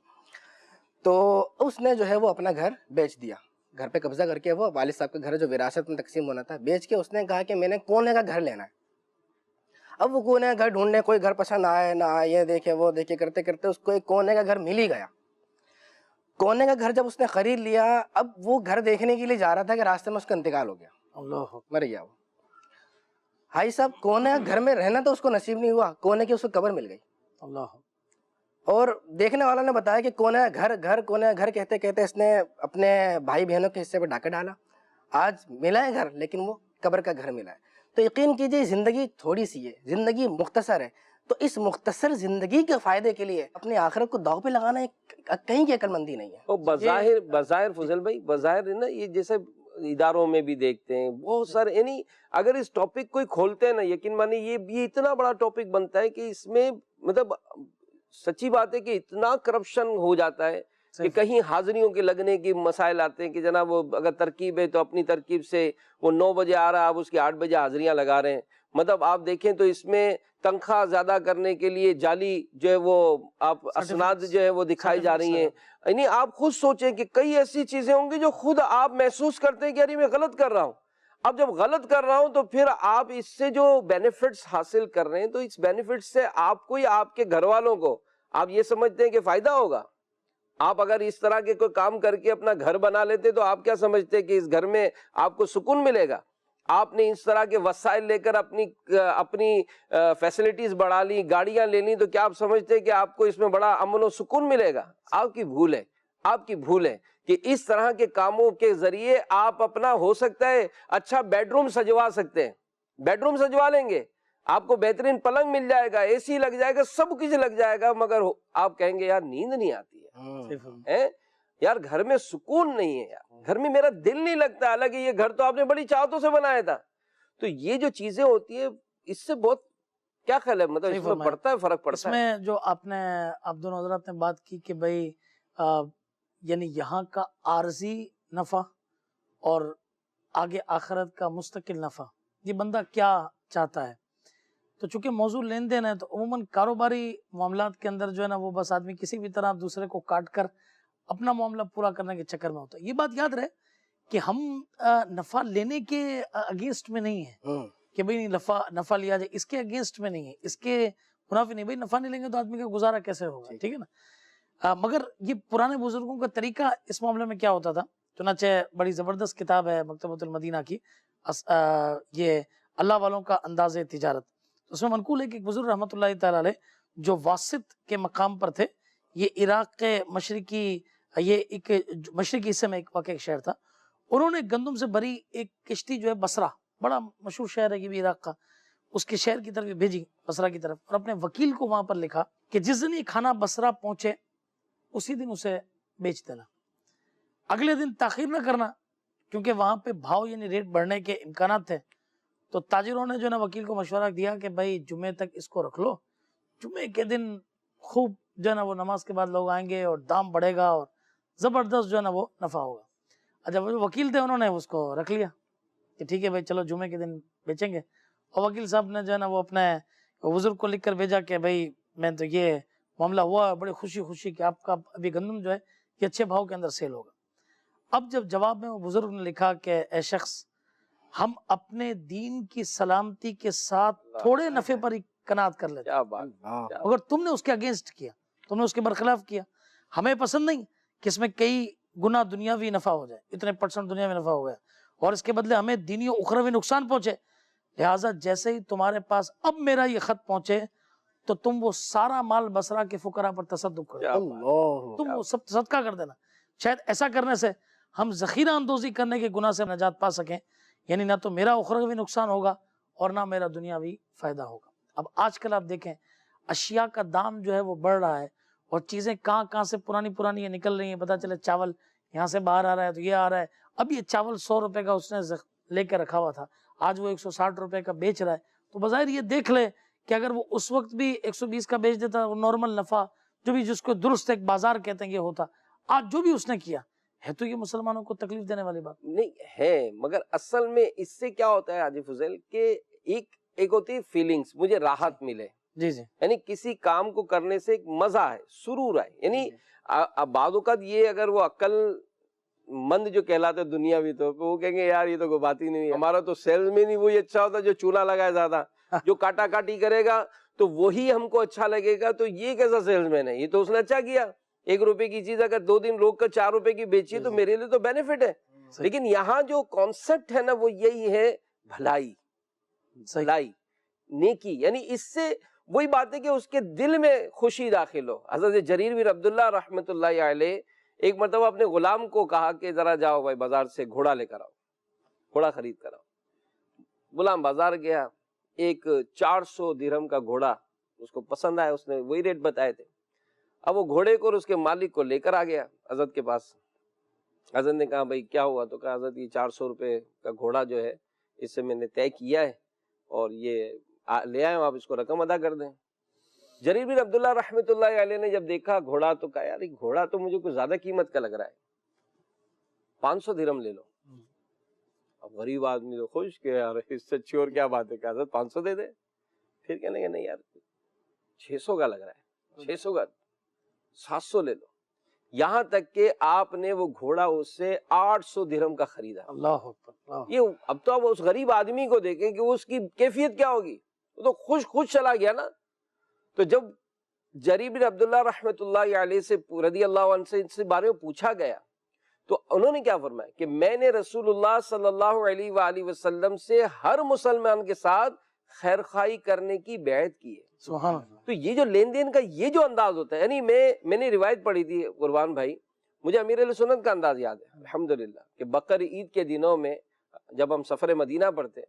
تو اس نے جو ہے وہ اپنا گھر بیچ دیا، گھر پہ قبضہ کر کے، وہ والد صاحب کا گھر جو وراثت میں تقسیم ہونا تھا بیچ کے اس نے کہا کہ میں نے کونے کا گھر لینا ہے. اب وہ کونے کا گھر ڈھونڈنے، کوئی گھر پسند آئے نہ آئے، یہ دیکھے وہ دیکھے، کرتے کرتے اس کو ایک کونے کا گھر مل ہی گیا. کونے کا گھر جب اس نے خرید لیا، اب وہ گھر دیکھنے کے لیے جا رہا تھا کہ راستے میں اس کا انتقال ہو گیا، اللہ مر گیا وہ. بھائی صاحب کونے کا گھر میں رہنا تو اس کو نصیب نہیں ہوا، کونے کی اس کو قبر مل گئی. اللہ. اور دیکھنے والوں نے بتایا کہ کونے کا گھر کہتے کہتے اس نے اپنے بھائی بہنوں کے حصے پہ ڈاکہ ڈالا. آج ملا ہے گھر، لیکن وہ قبر کا گھر ملا ہے. تو یقین کیجئے زندگی تھوڑی سی ہے، زندگی مختصر ہے. تو اس مختصر زندگی کے فائدے کے لیے اپنی آخرت کو داؤ پہ لگانا کہیں کی عقل مندی نہیں ہے. اور بظاہر فضل بھائی، بظاہر نا یہ جیسے اداروں میں بھی دیکھتے ہیں بہت سارے، یعنی اگر اس ٹاپک کوئی کھولتے ہیں نا، یقین مانی یہ اتنا بڑا ٹاپک بنتا ہے کہ اس میں مطلب سچی بات ہے کہ اتنا کرپشن ہو جاتا ہے کہ کہیں حاضریوں کے لگنے کی مسائل آتے ہیں کہ جناب وہ اگر ترکیب ہے تو اپنی ترکیب سے وہ 9 بجے آ رہا ہے، آپ اس کی 8 بجے حاضریاں لگا رہے ہیں. مطلب آپ دیکھیں تو اس میں تنخواہ زیادہ کرنے کے لیے جعلی جو ہے وہ آپ اسناد جو ہے وہ دکھائی جا رہی ہیں. یعنی آپ خود سوچیں کہ کئی ایسی چیزیں ہوں گی جو خود آپ محسوس کرتے ہیں کہ یار میں غلط کر رہا ہوں. اب جب غلط کر رہا ہوں تو پھر آپ اس سے جو بینیفٹس حاصل کر رہے ہیں تو اس بینیفٹس سے آپ کو یا آپ کے گھر والوں کو آپ یہ سمجھتے ہیں کہ فائدہ ہوگا. آپ اگر اس طرح کے کوئی کام کر کے اپنا گھر بنا لیتے تو آپ کیا سمجھتے کہ اس گھر میں آپ کو سکون ملے گا؟ آپ نے اس طرح کے وسائل لے کر اپنی فیسلٹیز بڑھا لی، گاڑیاں لے لی، تو کیا آپ سمجھتے کہ آپ کو اس میں بڑا امن و سکون ملے گا؟ آپ کی بھول ہے کہ اس طرح کے کاموں کے ذریعے آپ اپنا ہو سکتا ہے اچھا بیڈ روم سجوا سکتے ہیں، بیڈ روم سجوا لیں گے، آپ کو بہترین پلنگ مل جائے گا، اے سی لگ جائے گا، سب کچھ لگ جائے گا، مگر آپ کہیں گے یار نیند نہیں آتی ہے، یار گھر میں سکون نہیں ہے، یار گھر میں میرا دل نہیں لگتا. حالانکہ یہ گھر تو آپ نے بڑی چاہتوں سے بنایا تھا. تو یہ جو چیزیں ہوتی ہیں اس سے بہت کیا خیال ہے، مطلب اس میں پڑتا ہے، فرق پڑتا ہے. اس میں جو آپ دونوں حضرات نے بات کی کہ بھائی یعنی یہاں کا عارضی نفع اور آگے آخرت کا مستقل نفع، یہ بندہ کیا چاہتا ہے. تو چونکہ موضوع لین دین ہے تو عموماً کاروباری معاملات کے اندر جو ہے نا وہ بس آدمی کسی بھی طرح دوسرے کو کاٹ کر اپنا معاملہ پورا کرنے کے چکر میں ہوتا ہے. یہ بات یاد رہے کہ ہم نفع لینے کے اگینسٹ میں نہیں ہیں کہ بھئی نفع لیا جائے، اس کے اگینسٹ میں نہیں ہے، اس کے منافی نہیں. بھئی نفع نہیں لیں گے تو آدمی کا گزارا کیسے ہوگا، ٹھیک ہے نا. مگر یہ پرانے بزرگوں کا طریقہ اس معاملے میں کیا ہوتا تھا، چنانچہ بڑی زبردست کتاب ہے مکتبۃ المدینہ کی، یہ اللہ والوں کا انداز تجارت. اس میں منقول ہے کہ ایک بزرگ رحمۃ اللہ تعالی علیہ جو واسط کے مقام پر تھے، یہ عراق کے مشرقی حصے میں ایک واقع ایک شہر تھا. انہوں نے گندم سے بھری ایک کشتی جو ہے بصرہ، بڑا مشہور شہر ہے یہ بھی عراق کا، اس کے شہر کی طرف بھیجی، بصرہ کی طرف، اور اپنے وکیل کو وہاں پر لکھا کہ جس دن یہ کھانا بصرہ پہنچے اسی دن اسے بیچ دینا، اگلے دن تاخیر نہ کرنا، کیونکہ وہاں پہ بھاؤ یعنی ریٹ بڑھنے کے امکانات تھے. تو تاجروں نے جو ہے نا وکیل کو مشورہ دیا کہ بھائی جمعے تک اس کو رکھ لو، جمعے کے دن خوب جو ہے نا وہ نماز کے بعد لوگ آئیں گے اور دام بڑھے گا اور زبردست جو ہے نا وہ نفع ہوگا. جب وہ وکیل تھے انہوں نے اس کو رکھ لیا کہ ٹھیک ہے بھائی چلو جمعے کے دن بیچیں گے. اور وکیل صاحب نے جو ہے نا وہ اپنے بزرگ کو لکھ کر بھیجا کہ بھائی میں تو یہ معاملہ ہوا بڑی خوشی کہ آپ کا ابھی گندم جو ہے یہ اچھے بھاؤ کے اندر سیل ہوگا. اب جب جواب میں وہ بزرگ نے لکھا کہ اے شخص، ہم اپنے دین کی سلامتی کے ساتھ تھوڑے نفع پر ہی قناعت کر لیتے، اگر تم نے اس کے اگینسٹ کیا، تم نے اس کے برخلاف کیا، ہمیں پسند نہیں کہ اس میں کئی گنا دنیاوی نفع ہو جائے، اتنے % دنیا میں نفع ہو گیا اور اس کے بدلے ہمیں دینی و اخروی نقصان پہنچے. لہٰذا جیسے ہی تمہارے پاس اب میرا یہ خط پہنچے تو تم وہ سارا مال بصرہ کے فقراء پر تصدق کرو، تم وہ سب صدقہ کر دینا. شاید ایسا کرنے سے ہم ذخیرہ اندوزی کرنے کے گناہ سے نجات پا سکیں، یعنی نہ تو میرا اخروی نقصان ہوگا اور نہ میرا دنیاوی فائدہ ہوگا. اب آج کل آپ دیکھیں اشیاء کا دام جو ہے وہ بڑھ رہا ہے اور چیزیں کہاں سے پرانی یہ نکل رہی ہیں. پتہ چلے چاول یہاں سے باہر آ رہا ہے تو یہ آ رہا ہے، اب یہ چاول 100 روپے کا اس نے لے کے رکھا ہوا تھا، آج وہ 160 روپے کا بیچ رہا ہے. تو بظاہر یہ دیکھ لے کہ اگر وہ اس وقت بھی 120 کا بیچ دیتا، وہ نارمل نفع جو بھی جس کو درست ایک بازار کہتے ہیں یہ ہوتا. آج جو بھی اس نے کیا ہے تو یہ مسلمانوں کو تکلیف دینے والی بات نہیں ہے، مگر اصل میں اس سے کیا ہوتا ہے حاجی فضل کہ ایک ہوتی ہے فیلنگز، مجھے راحت ملے، جی جی یعنی کسی کام کو کرنے سے ایک مزہ ہے، سرور ہے، یعنی بعض اوقات یہ اگر وہ عقل مند جو کہلاتے دنیاوی تو وہ کہیں گے یار یہ تو کوئی بات ہی نہیں ہے، ہمارا تو سیلز میں نہیں وہی اچھا ہوتا جو چولہا لگائے زیادہ، جو کاٹا کاٹی کرے گا تو وہی ہم کو اچھا لگے گا، تو یہ کیسا سیلز مین ہے، یہ تو اس نے اچھا کیا، 1 روپے کی چیز اگر 2 دن روک کر 4 روپے کی بیچی تو میرے لیے تو بینیفٹ ہے. لیکن یہاں جو کانسیپٹ ہے نا وہ یہی ہے بھلائی، بھلائی، نیکی، یعنی اس سے وہی بات ہے کہ اس کے دل میں خوشی داخل ہو. حضرت جریر بن عبداللہ رحمۃ اللہ علیہ ایک مرتبہ اپنے غلام کو کہا کہ ذرا جاؤ بھائی بازار سے گھوڑا لے کر آؤ، گھوڑا خرید کر آؤ. غلام بازار گیا، ایک 400 درہم کا گھوڑا اس کو پسند آیا، اس نے وہی ریٹ بتائے تھے. اب وہ گھوڑے کو اور اس کے مالک کو لے کر آ گیا حضرت کے پاس. حضرت نے کہا بھائی کیا ہوا؟ تو کہا حضرت یہ 400 روپے کا گھوڑا جو ہے اس سے میں نے طے کیا ہے اور یہ لے آئے ہوں، آپ اس کو رقم ادا کر دیں. جریر بن عبداللہ رحمۃ اللہ علیہ نے جب دیکھا گھوڑا تو کہا یار یہ گھوڑا تو مجھے کچھ زیادہ قیمت کا لگ رہا ہے، 500 درہم لے لو. اب غریب آدمی تو خوش کہ یار اس سے اچھی اور کیا بات ہے کہ حضرت 500 دے دے. پھر کہنے کہ نہیں یار 600 کا لگ رہا ہے، 600 کا 700 لے لو. یہاں تک کہ آپ نے وہ گھوڑا اس سے 800 درہم کا خریدا. اللہ اکبر. یہ اب تو آپ اس غریب آدمی کو دیکھیں کہ اس کی کیفیت کیا ہوگی، وہ تو خوش چلا گیا نا. تو جب جریر بن عبداللہ رحمۃ اللہ علیہ سے رضی اللہ عنہ سے اس بارے میں پوچھا گیا تو انہوں نے کیا فرمایا کہ میں نے رسول اللہ صلی اللہ علیہ وآلہ وسلم سے ہر مسلمان کے ساتھ خیر خواہی کرنے کی بیعت کی ہے. سبحان اللہ. تو یہ جو لین دین کا یہ جو انداز ہوتا ہے، یعنی میں نے روایت پڑھی تھی قربان بھائی، مجھے امیر علیہ سنت کا انداز یاد ہے الحمدللہ، کہ بقر عید کے دنوں میں جب ہم سفر مدینہ پڑھتے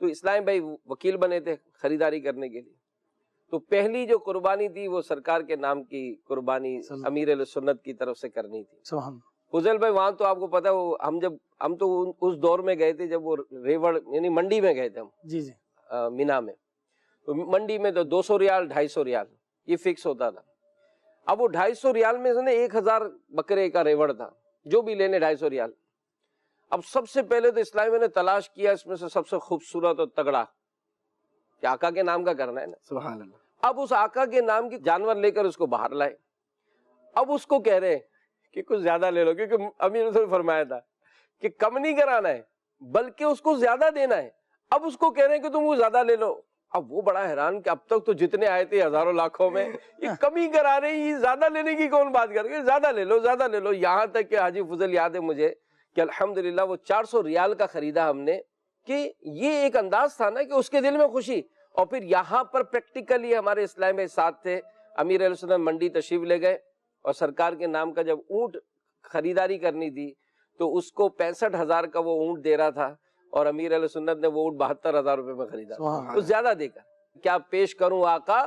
تو اسلام بھائی وکیل بنے تھے خریداری کرنے کے لیے. تو پہلی جو قربانی تھی وہ سرکار کے نام کی قربانی امیر علیہ سنت کی طرف سے کرنی تھی. سبحان. فضل بھائی وہاں تو آپ کو پتا ہم تو اس دور میں گئے تھے جب وہ ریوڑ یعنی منڈی میں گئے تھے ہم. جی جی. مینا میں تو منڈی میں تو 200 ریال 250 ریال یہ فکس ہوتا تھا. اب وہ 250 ریال میں سے 1000 بکرے کا ریوڑ تھا، جو بھی لینے 250 ریال. اب سب سے پہلے تو اسلامیہ نے تلاش کیا اس میں سے سب سے خوبصورت اور تگڑا کہ آقا کے نام کا کرنا ہے نا. سبحان اللہ. اب اس آقا کے نام کی جانور لے کر اس کو باہر لائے. اب اس کو کہہ رہے ہیں کہ کچھ زیادہ لے لو، کیونکہ امیر نے فرمایا تھا کہ کم نہیں کرانا ہے بلکہ اس کو زیادہ دینا ہے. اب اس کو کہہ رہے ہیں کہ تم وہ زیادہ لے لو. اب وہ بڑا حیران کہ اب تک تو جتنے آئے تھے ہزاروں لاکھوں میں یہ کمی کرا رہے ہیں، یہ زیادہ لینے کی کون بات کر رہے، زیادہ لے لو زیادہ لے لو. یہاں تک کہ حاجی فضل یاد ہے مجھے کہ الحمدللہ وہ 400 ریال کا خریدا ہم نے، کہ یہ ایک انداز تھا نا کہ اس کے دل میں خوشی. اور پھر یہاں پر پریکٹیکلی ہمارے اسلام میں ساتھ تھے، امیر علیہ السلام منڈی تشریف لے گئے اور سرکار کے نام کا جب اونٹ خریداری کرنی تھی تو اس کو 65,000 کا وہ اونٹ دے رہا تھا اور امیر علیہ سنت نے وہ اونٹ 72,000 روپے میں خریدا. تو زیادہ دے کر کیا پیش کروں آقا،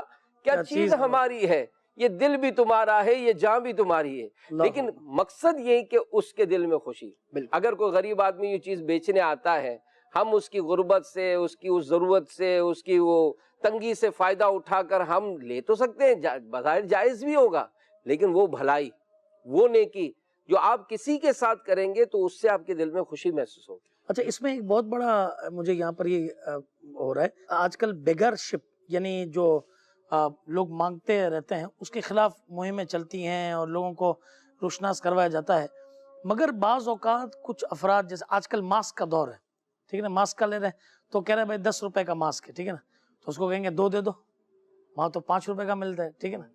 کیا چیز ہماری ہے، یہ دل بھی تمہارا ہے، یہ جان بھی تمہاری ہے. لیکن مقصد یہی کہ اس کے دل میں خوشی. اگر کوئی غریب آدمی یہ چیز بیچنے آتا ہے، ہم اس کی غربت سے، اس کی اس ضرورت سے، اس کی وہ تنگی سے فائدہ اٹھا کر ہم لے تو سکتے ہیں، بظاہر جائز بھی ہوگا، لیکن وہ بھلائی، وہ نیکی جو آپ کسی کے ساتھ کریں گے تو اس سے آپ کے دل میں خوشی محسوس ہوگی. اچھا، اس میں ایک بہت بڑا مجھے یہاں پر یہ ہو رہا ہے، آج کل بیگر شپ یعنی جو لوگ مانگتے رہتے ہیں اس کے خلاف مہمیں چلتی ہیں اور لوگوں کو روشناس کروایا جاتا ہے. مگر بعض اوقات کچھ افراد، جیسے آج کل ماسک کا دور ہے، ٹھیک ہے نا، ماسک کا لے رہے ہیں تو کہہ رہے ہیں بھائی 10 روپے کا ماسک ہے، ٹھیک ہے نا، تو اس کو کہیں گے 2 دے دو، وہاں تو 5 روپے کا ملتا ہے، ٹھیک ہے نا.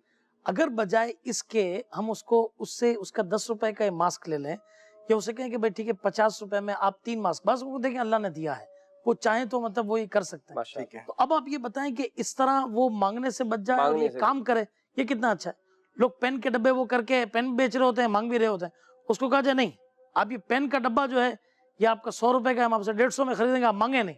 اگر بجائے اس کے ہم اس کو اس سے اس کا 10 روپے کا ماسک لے لیں، یا اسے کہیں کہ بھائی ٹھیک ہے 50 روپے میں آپ 3 ماسک، بس وہ دیکھیں اللہ نے دیا ہے، وہ چاہیں تو مطلب وہ یہ کر سکتے ہیں. تو اب آپ یہ بتائیں کہ اس طرح وہ مانگنے سے بچ جائے اور یہ کام کرے، یہ کتنا اچھا ہے. لوگ پین کے ڈبے وہ کر کے پین بیچ رہے ہوتے ہیں، مانگ بھی رہے ہوتے ہیں، اس کو کہا جائے نہیں، آپ یہ پین کا ڈبہ جو ہے یہ آپ کا 100 روپے کا ہے، ہم آپ سے 150 میں خریدیں گے، آپ مانگے نہیں،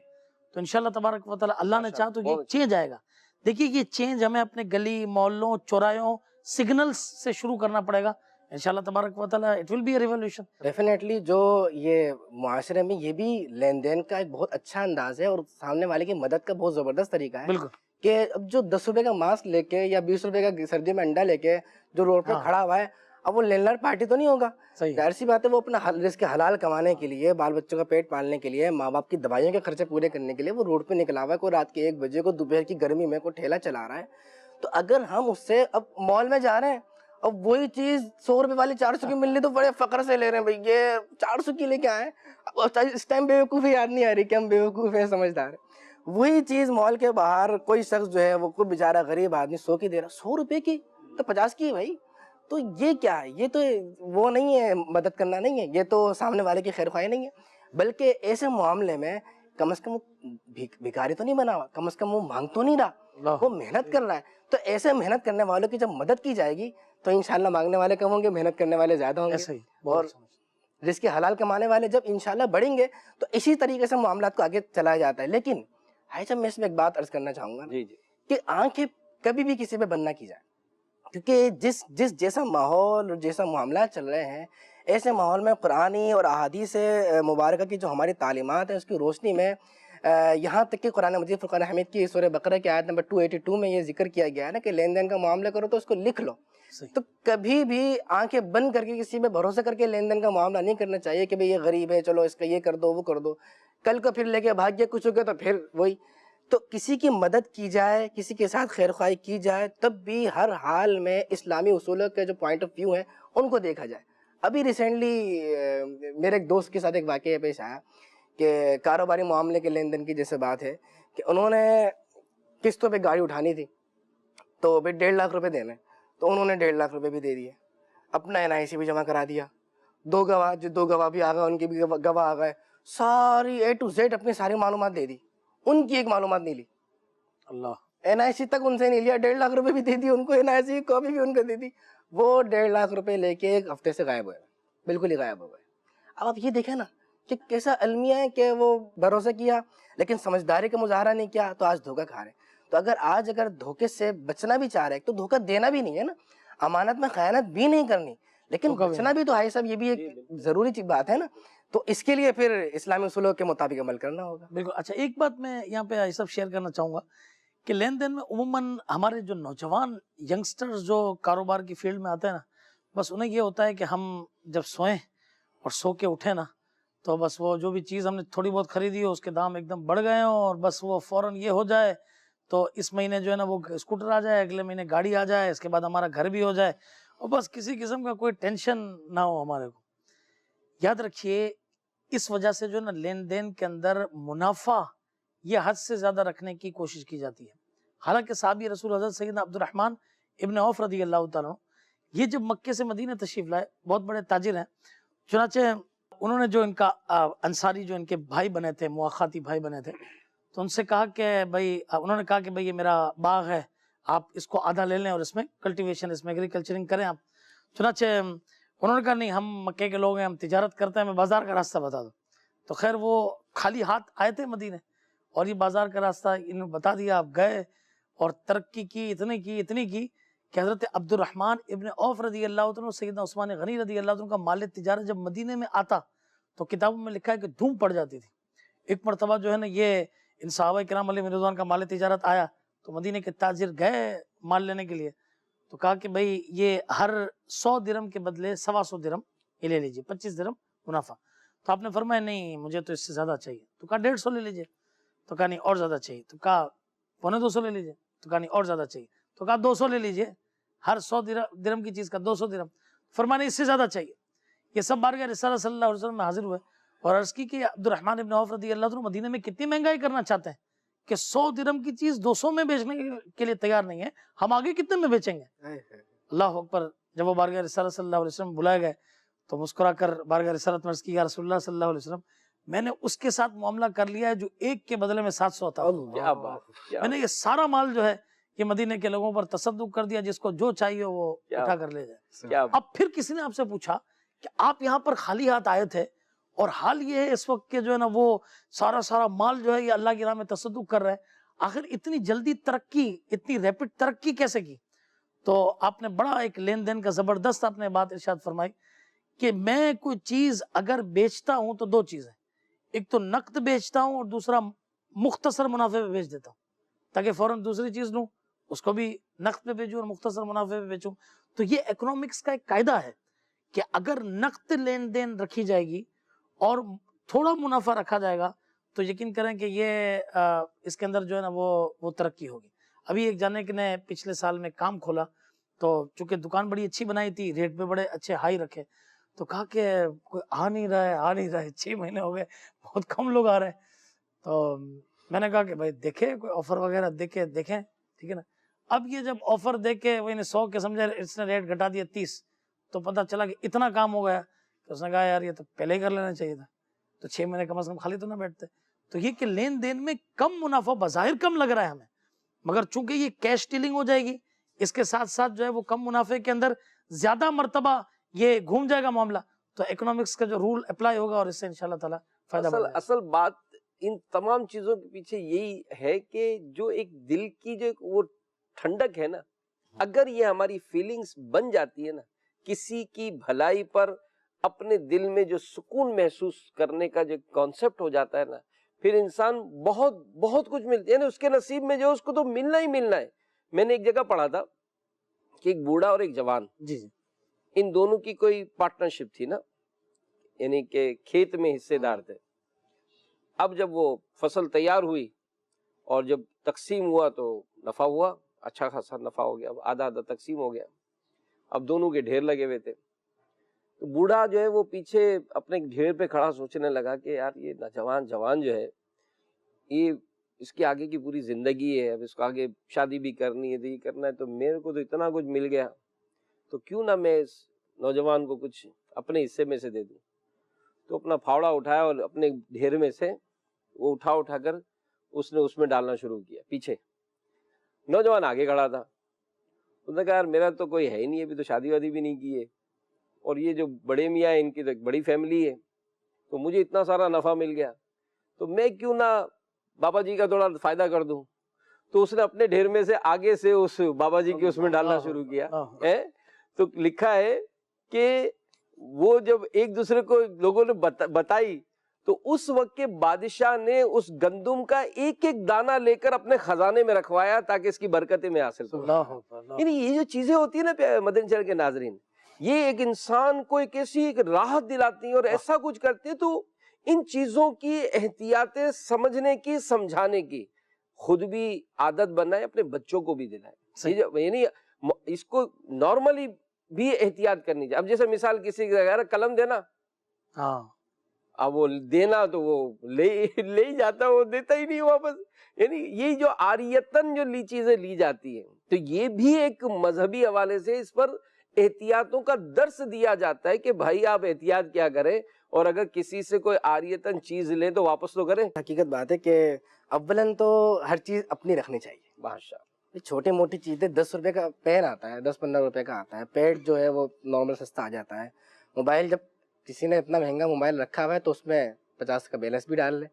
تو انشاءاللہ تبارک و تعالی اللہ نے چاہا تو یہ چینج آئے گا. دیکھیے یہ چینج ہمیں اپنے گلی محلوں چوراہوں سگنلز سے شروع کرنا پڑے گا، انشاءاللہ تبارک و تعالی it will be a revolution. Definitely جو یہ معاشرے میں یہ بھی لین دین کا ایک بہت اچھا انداز ہے اور سامنے والے کی مدد کا بہت زبردست طریقہ ہے. بالکل. کہ اب جو 10 روپے کا ماسک لے کے یا 20 روپے کا سردی میں انڈا لے کے جو روڈ پہ کھڑا ہوا ہے، اب وہ لینڈ لارڈ پارٹی تو نہیں ہوگا. صحیح. ظاہر سی بات ہے وہ اپنا رزق حلال کمانے کے لیے, بال بچوں کا پیٹ پالنے کے لیے, ماں باپ کی دوائیوں کے خرچے پورے کرنے کے لیے وہ روڈ پہ نکلا ہوا ہے, کوئی رات کے 1 بجے کو دوپہر کی گرمی میں کوئی ٹھیلا چلا رہا ہے. تو اگر ہم اس سے اب مال میں جا رہے ہیں, اب وہی چیز 100 روپے والی 400 کی مل رہی تو بڑے فخر سے لے رہے ہیں, بھائی یہ 400 کی لے کے آئے. اس ٹائم بیوقوفی یاد نہیں آ رہی کہ ہم بیوقوف ہیں, سمجھدار ہیں. وہی چیز مال کے باہر کوئی شخص جو ہے وہ کوئی بیچارہ غریب آدمی 100 کی دے رہا, 100 روپے کی تو 50 کی ہے بھائی. تو یہ کیا ہے؟ یہ تو وہ نہیں ہے, مدد کرنا نہیں ہے, یہ تو سامنے والے کی خیر خواہی نہیں ہے. بلکہ ایسے معاملے میں کم از کم وہ بھکاری تو نہیں بنا ہوا, کم از کم وہ مانگ تو نہیں رہا, وہ محنت کر رہا ہے. تو ایسے محنت کرنے والوں کی جب مدد کی جائے گی تو انشاءاللہ مانگنے والے کم ہوں گے, محنت کرنے والے زیادہ ہوں گے, اور رزق حلال کمانے والے جب انشاءاللہ بڑھیں گے تو اسی طریقے سے معاملات کو آگے چلایا جاتا ہے. لیکن بھائی صاحب میں اس میں ایک بات عرض کرنا چاہوں گا کہ آنکھیں کبھی بھی کسی پہ بند نہ کی جائے, کیونکہ جس جیسا ماحول اور جیسا معاملات چل رہے ہیں, ایسے ماحول میں قرآنی اور احادیث مبارکہ کی جو ہماری تعلیمات ہیں اس کی روشنی میں یہاں تک کہ قرآن مجید فرقان حمید کی سورہ بقرہ کی آیت نمبر 282 میں یہ ذکر کیا گیا ہے نا کہ لین دین کا معاملہ کرو تو اس کو لکھ لو. تو کبھی بھی آنکھیں بند کر کے کسی پہ بھروسہ کر کے لین دین کا معاملہ نہیں کرنا چاہیے کہ بھئی یہ غریب ہے چلو اس کا یہ کر دو وہ کر دو, کل کو پھر لے کے بھاگ گیا کچھ ہو گیا تو پھر وہی. تو کسی کی مدد کی جائے, کسی کے ساتھ خیر خواہی کی جائے, تب بھی ہر حال میں اسلامی اصولوں کے جو پوائنٹ آف ویو ہیں ان کو دیکھا جائے. ابھی ریسنٹلی میرے ایک دوست کے ساتھ ایک واقعہ پیش آیا کہ کاروباری معاملے کے لین دین کی جیسے بات ہے کہ انہوں نے قسطوں پہ گاڑی اٹھانی تھی تو پھر 1.5 لاکھ روپے دینے, تو انہوں نے 1.5 لاکھ روپے بھی دے دیے, اپنا NIC بھی جمع کرا دیا, 2 گواہ بھی آ گئے, ان کے بھی گواہ آ گئے, ساری A to Z اپنی ساری معلومات دے دی, ان کی ایک معلومات نہیں لی. اللہ NIC تک ان سے نہیں لیا, 1.5 لاکھ روپے بھی دے دی ان کو, NIC کی کاپی بھی ان کو دے دی. وہ 1.5 لاکھ روپے لے کے 1 ہفتے سے غائب ہوئے, بالکل ہی غائب ہو گئے. اب آپ یہ دیکھیں نا کہ کیسا المیہ ہے کہ وہ بھروسہ کیا لیکن سمجھداری کا مظاہرہ نہیں کیا تو آج دھوکہ کھا رہے ہیں. تو اگر دھوکے سے بچنا بھی چاہ رہے ہیں تو دھوکہ دینا بھی نہیں ہے نا, امانت میں خیانت بھی نہیں کرنی, لیکن بچنا بھی تو ہے صاحب, یہ بھی ایک ضروری بات ہے نا. تو اس کے لیے پھر اسلامی اصولوں کے مطابق عمل کرنا ہوگا. بالکل. اچھا ایک بات میں یہاں پہ یہ سب شیئر کرنا چاہوں گا کہ لین دین میں عموماً ہمارے جو نوجوان ینگسٹرز جو کاروبار کی فیلڈ میں آتے ہیں نا, بس انہیں یہ ہوتا ہے کہ ہم جب سوئیں اور سو کے اٹھیں نا تو بس وہ جو بھی چیز ہم نے تھوڑی بہت خریدی ہو اس کے دام ایک دم بڑھ گئے ہوں, اور بس وہ فوراً یہ ہو جائے تو اس مہینے جو ہے نا وہ اسکوٹر آ جائے, اگلے مہینے گاڑی آ جائے, اس کے بعد ہمارا گھر بھی ہو جائے, اور بس کسی قسم کا کوئی ٹینشن نہ ہو ہمارے کو. یاد رکھیے اس وجہ سے جو ہے نا لین دین کے اندر منافع یہ حد سے زیادہ رکھنے کی کوشش کی جاتی ہے. حالانکہ صحابی رسول حضرت سیدنا عبد الرحمن ابن عوف رضی اللہ تعالیٰ یہ جب مکے سے مدینہ تشریف لائے, بہت بڑے تاجر ہیں, چنانچہ انہوں نے جو ان کا انصاری جو ان کے بھائی بنے تھے, مواخاتی بھائی بنے تھے, تو ان سے کہا کہ بھائی, انہوں نے کہا کہ بھائی یہ میرا باغ ہے, آپ اس کو آدھا لے لیں اور اس میں کلٹیویشن, اس میں ایگریکلچرنگ کریں آپ. چنانچہ انہوں نے کہا نہیں, ہم مکے کے لوگ ہیں, ہم تجارت کرتے ہیں, ہمیں بازار کا راستہ بتا دو. تو خیر وہ خالی ہاتھ آئے تھے مدینے, اور یہ بازار کا راستہ انہوں نے بتا دیا, آپ گئے اور ترقی کی اتنی کی کہ حضرت عبد الرحمن ابن عوف رضی اللہ عنہ, سیدنا عثمان غنی رضی اللہ عنہ کا مال تجارت جب مدینے میں آتا تو کتابوں میں لکھا ہے کہ دھوم پڑ جاتی تھی. ایک مرتبہ جو ہے نا یہ ان صحابہ کرام علیہ رضوان کا مال تجارت آیا تو مدینے کے تاجر گئے مال لینے کے لیے, تو کہا کہ بھئی یہ ہر 100 درہم کے بدلے 125 درہم یہ لے لیجیے, 25 درہم منافع. تو آپ نے فرمایا نہیں مجھے تو اس سے زیادہ چاہیے. تو کہا 150 لے لیجیے. تو کہا نہیں اور زیادہ چاہیے. تو کہا 250 لے لیجیے. تو کہا نہیں اور زیادہ چاہیے. تو کہا 200 لے لیجیے, ہر 100 درہم کی چیز کا 200 درہم. فرمایا نہیں اس سے زیادہ چاہیے. یہ سب بارگاہ رسالہ صلی اللہ علیہ وسلم میں حاضر ہوئے اور عرض کی کہ عبد الرحمن ابن عوف رضی اللہ عنہ مدینہ میں کتنی مہنگائی کرنا چاہتے ہیں کہ 100 درہم کی چیز 200 میں بیچنے کے لیے تیار نہیں ہے, ہم آگے کتنے میں بیچیں گے. اللہ اکبر. جب وہ بارگاہ رسالہ صلی اللہ علیہ وسلم بلائے گئے تو مسکرا کر بارگاہ رسالت میں عرض کی یا رسول اللہ صلی اللہ علیہ وسلم, میں نے اس کے ساتھ معاملہ کر لیا ہے جو ایک کے بدلے میں 700 تھا. میں نے یہ سارا مال جو ہے یہ مدینے کے لوگوں پر تصدق کر دیا, جس کو جو چاہیے وہ اٹھا کر لے جائے. اب پھر کسی نے آپ سے پوچھا کہ آپ یہاں پر خالی ہاتھ آئے تھے اور حال یہ ہے اس وقت کے جو ہے نا وہ سارا مال جو ہے یہ اللہ کی راہ میں تصدق کر رہا ہے, آخر اتنی جلدی ترقی, اتنی ریپڈ ترقی کیسے کی؟ تو آپ نے بڑا ایک لین دین کا زبردست آپ نے بات ارشاد فرمائی کہ میں کوئی چیز اگر بیچتا ہوں تو 2 چیزیں, ایک تو نقد بیچتا ہوں اور دوسرا مختصر منافع پہ بیچ دیتا ہوں تاکہ فوراً دوسری چیز لوں, اس کو بھی نقد پہ بیچوں اور مختصر منافع پہ بیچوں. تو یہ اکنامکس کا ایک قاعدہ ہے کہ اگر نقد لین دین رکھی جائے گی اور تھوڑا منافع رکھا جائے گا تو یقین کریں کہ یہ اس کے اندر جو ہے نا وہ ترقی ہوگی. ابھی ایک جانے کے نے پچھلے سال میں کام کھولا تو چونکہ دکان بڑی اچھی بنائی تھی, ریٹ پہ بڑے اچھے ہائی رکھے, تو کہا کہ کوئی آ نہیں رہا ہے 6 مہینے ہو گئے, بہت کم لوگ آ رہے ہیں. تو میں نے کہا کہ بھائی دیکھیں کوئی آفر وغیرہ دیکھیں, ٹھیک ہے نا. اب یہ جب آفر دیکھ کے وہ 100 کے سمجھے اس نے ریٹ گھٹا دیا 30, تو پتہ چلا کہ اتنا کام ہو گیا کہ اس نے کہا یار یہ تو پہلے ہی کر لینا چاہیے تھا, تو 6 مہینے کم از کم خالی تو نہ بیٹھتے. تو یہ کہ لین دین میں کم منافع بظاہر کم لگ رہا ہے ہمیں, مگر چونکہ یہ کیش ڈیلنگ ہو جائے گی, اس کے ساتھ ساتھ جو ہے وہ کم منافع کے اندر زیادہ مرتبہ یہ گھوم جائے گا معاملہ, تو اکنامکس کا جو رول اپلائی ہوگا اور اس سے انشاءاللہ تعالی فائدہ اصل بات ان تمام چیزوں کے پیچھے یہی ہے کہ جو ایک دل کی جو وہ ٹھنڈک ہے نا, اگر یہ ہماری فیلنگز بن جاتی ہے نا, کسی کی بھلائی پر اپنے دل میں جو سکون محسوس کرنے کا جو کانسیپٹ ہو جاتا ہے نا, پھر انسان بہت بہت کچھ ملتی ہے نا اس کے نصیب میں, جو اس کو تو ملنا ہی ملنا ہے. میں نے ایک جگہ پڑھا تھا کہ ایک بوڑھا اور ایک جوان, جی ان دونوں کی کوئی پارٹنرشپ تھی نا, یعنی کہ کھیت میں حصے دار تھے. اب جب وہ فصل تیار ہوئی اور جب تقسیم ہوا تو نفع ہوا, اچھا خاصا نفع ہو گیا, آدھا آدھا تقسیم ہو گیا. اب دونوں کے ڈھیر لگے ہوئے تھے. تو بوڑھا جو ہے وہ پیچھے اپنے ڈھیر پہ کھڑا سوچنے لگا کہ یار یہ جوان جو ہے, یہ اس کے آگے کی پوری زندگی ہے, اب اس کو آگے شادی بھی کرنی ہے, تو یہ کرنا ہے, تو میرے کو تو اتنا کچھ مل گیا, تو کیوں نہ میں اس نوجوان کو کچھ اپنے حصے میں سے دے دوں. تو اپنا پھاوڑا اٹھایا اور اپنے ڈھیر میں سے وہ اٹھا کر اس نے اس میں ڈالنا شروع کیا. پیچھے نوجوان آگے کھڑا تھا, اس نے کہا یار میرا تو کوئی ہے ہی نہیں, ابھی تو شادی وادی بھی نہیں کی ہے, اور یہ جو بڑے میاں ہیں ان کی تو ایک بڑی فیملی ہے, تو مجھے اتنا سارا نفع مل گیا, تو میں کیوں نہ بابا جی کا تھوڑا فائدہ کر دوں. تو اس نے اپنے ڈھیر میں سے آگے سے اس بابا جی کے اس میں ڈالنا شروع کیا. تو لکھا ہے کہ وہ جب ایک دوسرے کو لوگوں نے بتائی تو اس وقت کے بادشاہ نے اس گندم کا ایک ایک دانہ لے کر اپنے خزانے میں رکھوایا تاکہ اس کی برکتیں میں حاصل کروں. یعنی یہ جو چیزیں ہوتی ہیں نا مدنی چینل کے ناظرین, یہ ایک انسان کو ایک ایسی ایک راحت دلاتی ہیں اور ایسا کچھ کرتے ہیں. تو ان چیزوں کی احتیاطیں سمجھنے کی, سمجھانے کی خود بھی عادت بنائے, اپنے بچوں کو بھی دلائے. یعنی اس کو نارملی بھی احتیاط کرنی چاہیے. اب جیسے مثال کسی کا قلم دینا, اب وہ دینا تو وہ لے ہی جاتا, وہ دیتا ہی نہیں واپس. یعنی یہ جو عاریتاً جو چیزیں لی جاتی ہیں, تو یہ بھی ایک مذہبی حوالے سے اس پر احتیاطوں کا درس دیا جاتا ہے کہ بھائی آپ احتیاط کیا کریں, اور اگر کسی سے کوئی عاریتاً چیز لیں تو واپس تو کریں. حقیقت بات ہے کہ اولاً تو ہر چیز اپنی رکھنی چاہیے. ماشاءاللہ چھوٹی موٹی چیزیں 10 روپے کا پین آتا ہے, 10-15 روپے کا آتا ہے, پیڈ جو ہے وہ نارمل سستا آ جاتا ہے. موبائل جب کسی نے اتنا مہنگا موبائل رکھا ہوا ہے تو اس میں 50 کا بیلنس بھی ڈال لے.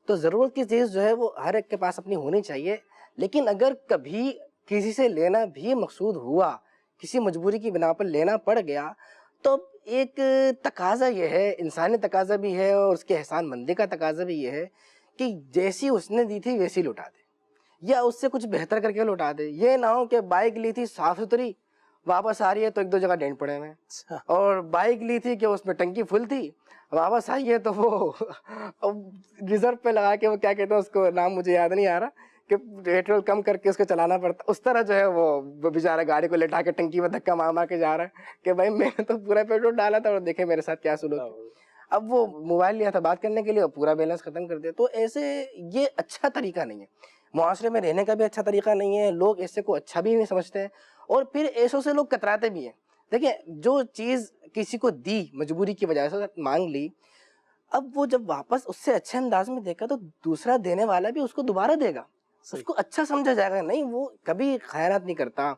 تو ضرورت کی چیز جو ہے وہ ہر ایک کے پاس اپنی ہونی چاہیے. لیکن اگر کبھی کسی سے لینا بھی مقصود ہوا, کسی مجبوری کی بنا پر لینا پڑ گیا, تو ایک تقاضا یہ ہے, انسانی تقاضا بھی ہے اور اس کے احسان مندی کا تقاضا بھی یہ ہے کہ جیسی اس نے دی تھی ویسی لوٹا دے, یا اس سے کچھ بہتر کر کے لوٹا دے. یہ نہ ہو کہ بائک لی تھی صاف ستھری, واپس آ رہی ہے تو 1-2 جگہ ڈینٹ پڑے ہوئے, اور بائک لی تھی کہ اس میں ٹنکی فل تھی, واپس آئی ہے تو وہ ریزرو پہ لگا کے, وہ کیا کہتے ہیں اس کو, نام مجھے یاد نہیں آ رہا, کہ پیٹرول کم کر کے اس کو چلانا پڑتا. اس طرح جو ہے وہ بیچارہ گاڑی کو لٹا کے ٹنکی میں دھکا مار کے جا رہا ہے کہ بھائی میں نے تو پورا پیٹرول ڈالا تھا اور دیکھیں میرے ساتھ کیا سلوک ہے. اب وہ موبائل لیا تھا بات کرنے کے لیے اور پورا بیلنس ختم کر دیا. تو ایسے یہ اچھا طریقہ نہیں ہے, معاشرے میں رہنے کا بھی اچھا طریقہ نہیں ہے. لوگ ایسے کو اچھا بھی نہیں سمجھتے ہیں, اور پھر ایسوں سے لوگ کتراتے بھی ہیں. دیکھیں جو چیز کسی کو دی مجبوری کی وجہ سے مانگ لی, اب وہ جب واپس اس سے اچھے انداز میں دیکھا تو دوسرا دینے والا بھی اس کو دوبارہ دے گا, اس کو اچھا سمجھا جائے گا. نہیں, وہ کبھی خیانت نہیں کرتا,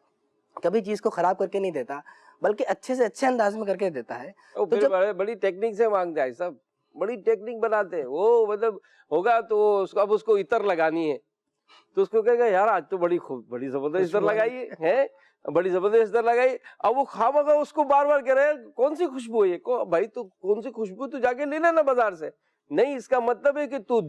کبھی چیز کو خراب کر کے نہیں دیتا, بلکہ اچھے سے اچھے انداز میں کر کے دیتا ہے. تو جب بڑی ٹیکنیک سے مانگتا ہے سب, بڑی ٹیکنیک بناتے ہیں وہ, مطلب ہوگا تو اب اس کو عطر لگانی ہے تو اس کو کہے گا یار آج تو بڑی زبردست عطر لگائی ہے, بڑی زبردست عطر لگائی. اب وہ خواہ اس کو بار بار کہہ رہے ہیں کون سی خوشبو ہے, بھائی تو کون سی خوشبو, تو جا کے لے لینا بازار سے. نہیں, اس کا مطلب ہے کہ تو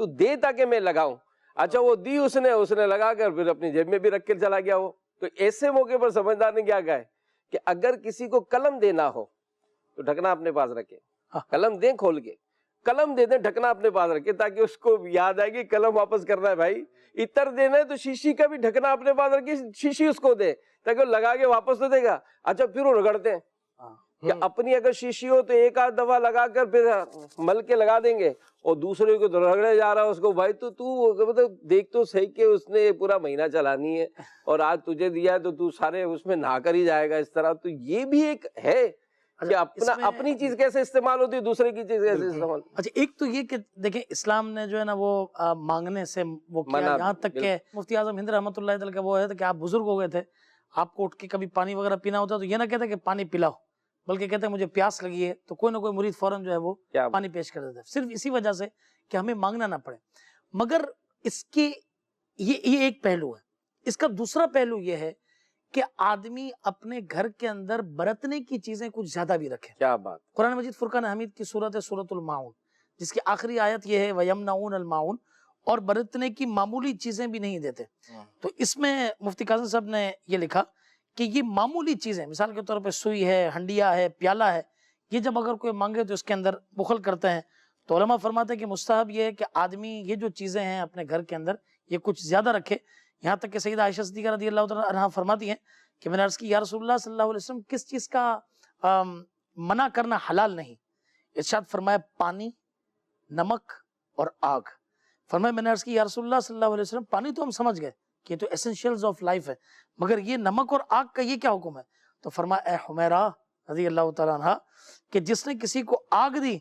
دے تاکہ میں لگاؤں. اچھا وہ دی اس نے لگا کر پھر اپنی جیب میں بھی رکھ کے چلا گیا وہ. تو ایسے موقع پر سمجھدار نے کیا کہا ہے کہ اگر کسی کو قلم دینا ہو تو ڈھکنا اپنے پاس رکھے, قلم دیں کھول کے, قلم دے دیں ڈھکنا اپنے پاس رکھے تاکہ اس کو یاد آئے کہ قلم واپس کرنا ہے بھائی. عطر دینا ہے تو شیشی کا بھی ڈھکنا اپنے پاس رکھے, شیشی اس کو دے تاکہ وہ لگا کے واپس تو دے گا. اچھا پھر وہ رگڑتے ہیں کہ اپنی اگر شیشی ہو تو ایک آدھ دفعہ لگا کر پھر مل کے لگا دیں گے, اور دوسرے کو رگڑے جا رہا ہے اس کو, بھائی تو مطلب دیکھ تو صحیح کہ اس نے پورا مہینہ چلانی ہے اور آج تجھے دیا ہے تو تو سارے اس میں نہا کر ہی جائے گا اس طرح. تو یہ بھی ایک ہے کہ اپنی چیز کیسے استعمال ہوتی ہے, دوسرے کی چیز کیسے استعمال. اچھا ایک تو یہ کہ دیکھیں اسلام نے جو ہے نا وہ مانگنے سے وہ کیا, یہاں تک کہ مفتی اعظم ہند رحمۃ اللہ تعالی کا وہ ہے کہ آپ بزرگ ہو گئے تھے, آپ کو اٹھ کے کبھی پانی وغیرہ پینا ہوتا تو یہ نہ کہتے کہ پانی پلاؤ, بلکہ کہتے ہیں مجھے پیاس لگی ہے, تو کوئی نہ کوئی مرید فوراً جو ہے وہ پانی پیش کر دیتا ہے, صرف اسی وجہ سے کہ ہمیں مانگنا نہ پڑے. مگر اس کے یہ ایک پہلو ہے. اس کا دوسرا پہلو یہ ہے کہ آدمی اپنے گھر کے اندر برتنے کی چیزیں کچھ زیادہ بھی رکھے. کیا بات. قرآن مجید فرقان حمید کی صورت ہے سورۃ الماعون, جس کی آخری آیت یہ ہے وَيَمْنَعُونَ الْمَاعُونَ, اور برتنے کی معمولی چیزیں بھی نہیں دیتے. تو اس میں مفتی کاظم صاحب نے یہ لکھا کہ یہ معمولی چیزیں, مثال کے طور پہ سوئی ہے, ہنڈیا ہے, پیالہ ہے, یہ جب اگر کوئی مانگے تو اس کے اندر بخل کرتے ہیں. تو علماء فرماتے ہیں کہ مستحب یہ ہے کہ آدمی یہ جو چیزیں ہیں اپنے گھر کے اندر یہ کچھ زیادہ رکھے. یہاں تک کہ سیدہ عائشہ صدیقہ رضی اللہ تعالیٰ عنہا فرماتی ہیں کہ میں نے عرض کی یا رسول اللہ صلی اللہ علیہ وسلم کس چیز کا منع کرنا حلال نہیں؟ ارشاد فرمایا پانی, نمک اور آگ. فرمایا میں نے عرض کی یا رسول اللہ صلی اللہ علیہ وسلم پانی تو ہم سمجھ گئے کہ یہ تو ایسنشیلز آف لائف ہے, مگر یہ نمک اور آگ کا یہ کیا حکم ہے؟ تو فرمایا اے حمیرہ رضی اللہ تعالیٰ عنہ کہ جس نے کسی کو آگ دی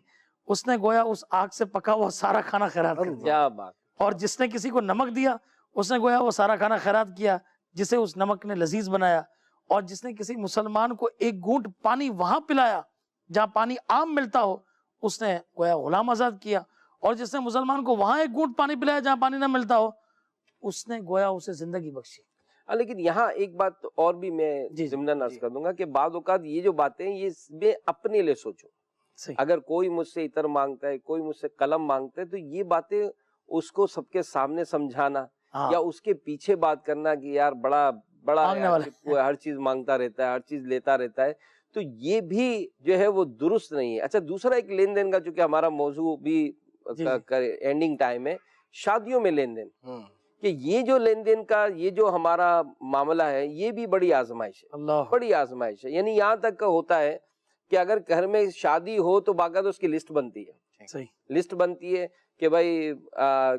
اس نے گویا اس آگ سے پکا ہوا سارا کھانا خیرات کر دیا. کیا بات. اور جس نے کسی کو نمک دیا اس نے گویا وہ سارا کھانا خیرات کیا جسے اس نمک نے لذیذ بنایا. اور جس نے کسی مسلمان کو ایک گھونٹ پانی وہاں پلایا جہاں پانی عام ملتا ہو اس نے گویا غلام آزاد کیا. اور جس نے مسلمان کو وہاں ایک گھونٹ پانی پلایا جہاں پانی نہ ملتا ہو اس نے گویا اسے زندگی بخشی. لیکن یہاں ایک بات اور بھی میں ضمناً عرض کر دوں گا کہ بعض اوقات یہ جو باتیں یہ میں اپنے لیے سوچوں. اگر کوئی مجھ سے عطر مانگتا ہے, کوئی مجھ سے قلم مانگتا ہے, تو یہ باتیں اس کو سب کے سامنے سمجھانا یا اس کے پیچھے بات کرنا کہ یار بڑا ہر چیز مانگتا رہتا ہے, ہر چیز لیتا رہتا ہے, تو یہ بھی جو ہے وہ درست نہیں ہے. اچھا دوسرا ایک لین دین کا, چونکہ ہمارا موضوع بھی اینڈنگ ٹائم ہے, شادیوں میں لین دین, کہ یہ جو لین دین کا یہ جو ہمارا معاملہ ہے یہ بھی بڑی آزمائش ہے, بڑی آزمائش ہے. یعنی یہاں تک کا ہوتا ہے کہ اگر گھر میں شادی ہو تو باقاعدہ اس کی لسٹ بنتی ہے, لسٹ بنتی ہے کہ بھائی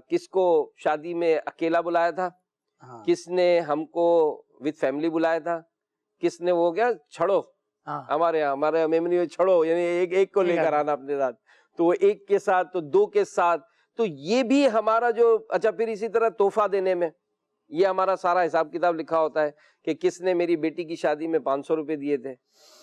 کس کو شادی میں اکیلا بلایا تھا, کس نے ہم کو وتھ فیملی بلایا تھا, کس نے وہ کیا چھڑو ہمارے میمنی میں چھڑو, یعنی ایک کو لے کر آنا اپنے ساتھ, تو وہ ایک کے ساتھ تو دو کے ساتھ. تو یہ بھی ہمارا جو اچھا پھر اسی طرح تحفہ دینے میں یہ ہمارا سارا حساب کتاب لکھا ہوتا ہے کہ کس نے میری بیٹی کی شادی میں 500 روپے دیے تھے,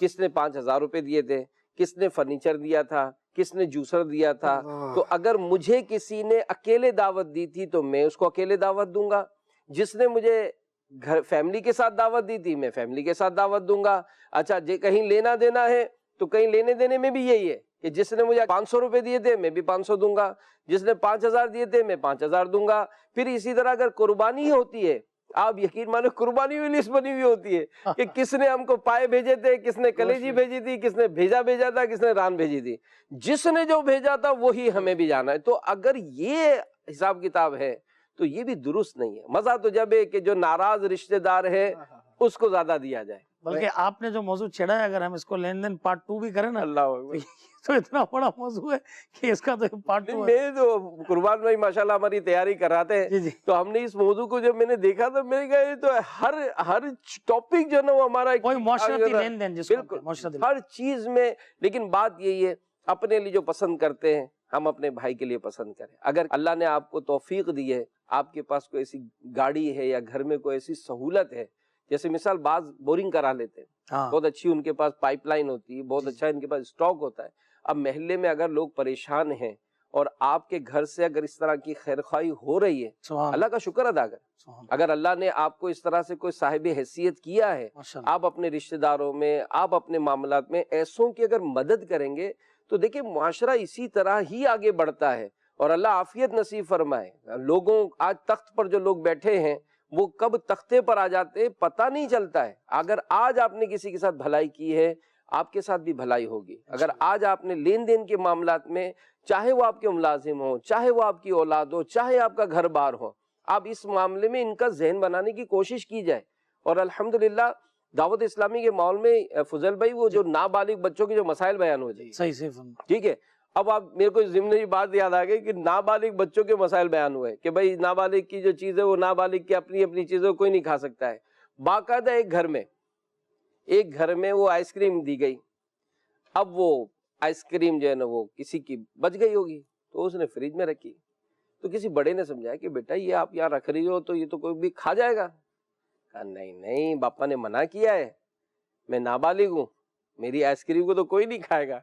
کس نے 5000 روپے دیے تھے, کس نے فرنیچر دیا تھا, کس نے جوسر دیا تھا. تو اگر مجھے کسی نے اکیلے دعوت دی تھی تو میں اس کو اکیلے دعوت دوں گا, جس نے مجھے گھر فیملی کے ساتھ دعوت دی تھی میں فیملی کے ساتھ دعوت دوں گا. اچھا کہیں لینا دینا ہے تو کہیں لینے دینے میں بھی یہی ہے کہ جس نے مجھے 500 روپے دیے تھے میں بھی 500 دوں گا, جس نے 5000 دیے تھے میں 5000 دوں گا. پھر اسی طرح اگر قربانی ہوتی ہے, آپ یقین مانو قربانی ہوئی لسٹ بنی ہوئی ہوتی ہے کہ کس نے ہم کو پائے بھیجے تھے, کس نے کلیجی بھیجی تھی, کس نے بھیجا تھا, کس نے ران بھیجی تھی, جس نے جو بھیجا تھا وہی ہمیں بھی جانا ہے. تو اگر یہ حساب کتاب ہے تو یہ بھی درست نہیں ہے. مزہ تو جب ہے کہ جو ناراض رشتہ دار ہے اس کو زیادہ دیا جائے. بلکہ آپ نے جو موضوع چھڑا ہے اگر ہم اس کو لین دین پارٹ 2 بھی کریں نا, اللہ تو اتنا بڑا موضوع ہے کہ اس کا تو پارٹ 2 ہے. میں تو قربان بھائی ماشاءاللہ ہماری تیاری کراتے ہیں, تو ہم نے اس موضوع کو جب میں نے دیکھا تو میں نے کہا یہ تو ہر ٹاپک جو ہے نا وہ ہمارا معاشرتی لین دین, بالکل ہر چیز میں. لیکن بات یہی ہے اپنے لیے جو پسند کرتے ہیں ہم اپنے بھائی کے لیے پسند کریں. اگر اللہ نے آپ کو توفیق دی ہے, آپ کے پاس کوئی ایسی گاڑی ہے یا گھر میں کوئی ایسی سہولت ہے, جیسے مثال بعض بورنگ کرا لیتے ہیں, بہت اچھی ان کے پاس پائپ لائن ہوتی ہے, بہت اچھا ان کے پاس اسٹاک ہوتا ہے. اب محلے میں اگر لوگ پریشان ہیں اور آپ کے گھر سے اگر اس طرح کی خیرخواہی ہو رہی ہے, اللہ کا شکر ادا کریں. اگر اللہ نے آپ کو اس طرح سے کوئی صاحب حیثیت کیا ہے, آپ اپنے رشتہ داروں میں, آپ اپنے معاملات میں ایسوں کی اگر مدد کریں گے تو دیکھیں معاشرہ اسی طرح ہی آگے بڑھتا ہے اور اللہ عافیت نصیب فرمائے. لوگوں آج تخت پر جو لوگ بیٹھے ہیں وہ کب تختے پر آ جاتے پتہ نہیں چلتا ہے. اگر آج آپ نے کسی کے ساتھ بھلائی کی ہے آپ کے ساتھ بھی بھلائی ہوگی. اگر آج آپ نے لین دین کے معاملات میں، چاہے وہ آپ کے ملازم ہوں، چاہے وہ آپ کی اولاد ہو، چاہے آپ کا گھر بار ہو، آپ اس معاملے میں ان کا ذہن بنانے کی کوشش کی جائے. اور الحمدللہ دعوت اسلامی کے ماحول میں فضل بھائی وہ جو نابالغ بچوں کے جو مسائل بیان ہو جائے، صحیح ٹھیک ہے. اب آپ میرے کو ضمنی بات یاد آ گئی کہ نابالغ بچوں کے مسائل بیان ہوئے کہ بھائی نابالغ کی جو چیز ہے وہ نابالغ کی اپنی اپنی چیزوں کوئی نہیں کھا سکتا ہے. باقاعدہ ایک گھر میں وہ آئس کریم دی گئی. اب وہ آئس کریم جو ہے نا وہ کسی کی بچ گئی ہوگی تو اس نے فریج میں رکھی. تو کسی بڑے نے سمجھایا کہ بیٹا یہ آپ یہاں رکھ رہی ہو تو یہ تو کوئی بھی کھا جائے گا. کہا نہیں باپا نے منع کیا ہے، میں نابالغ ہوں، میری آئس کریم کو تو کوئی نہیں کھائے گا.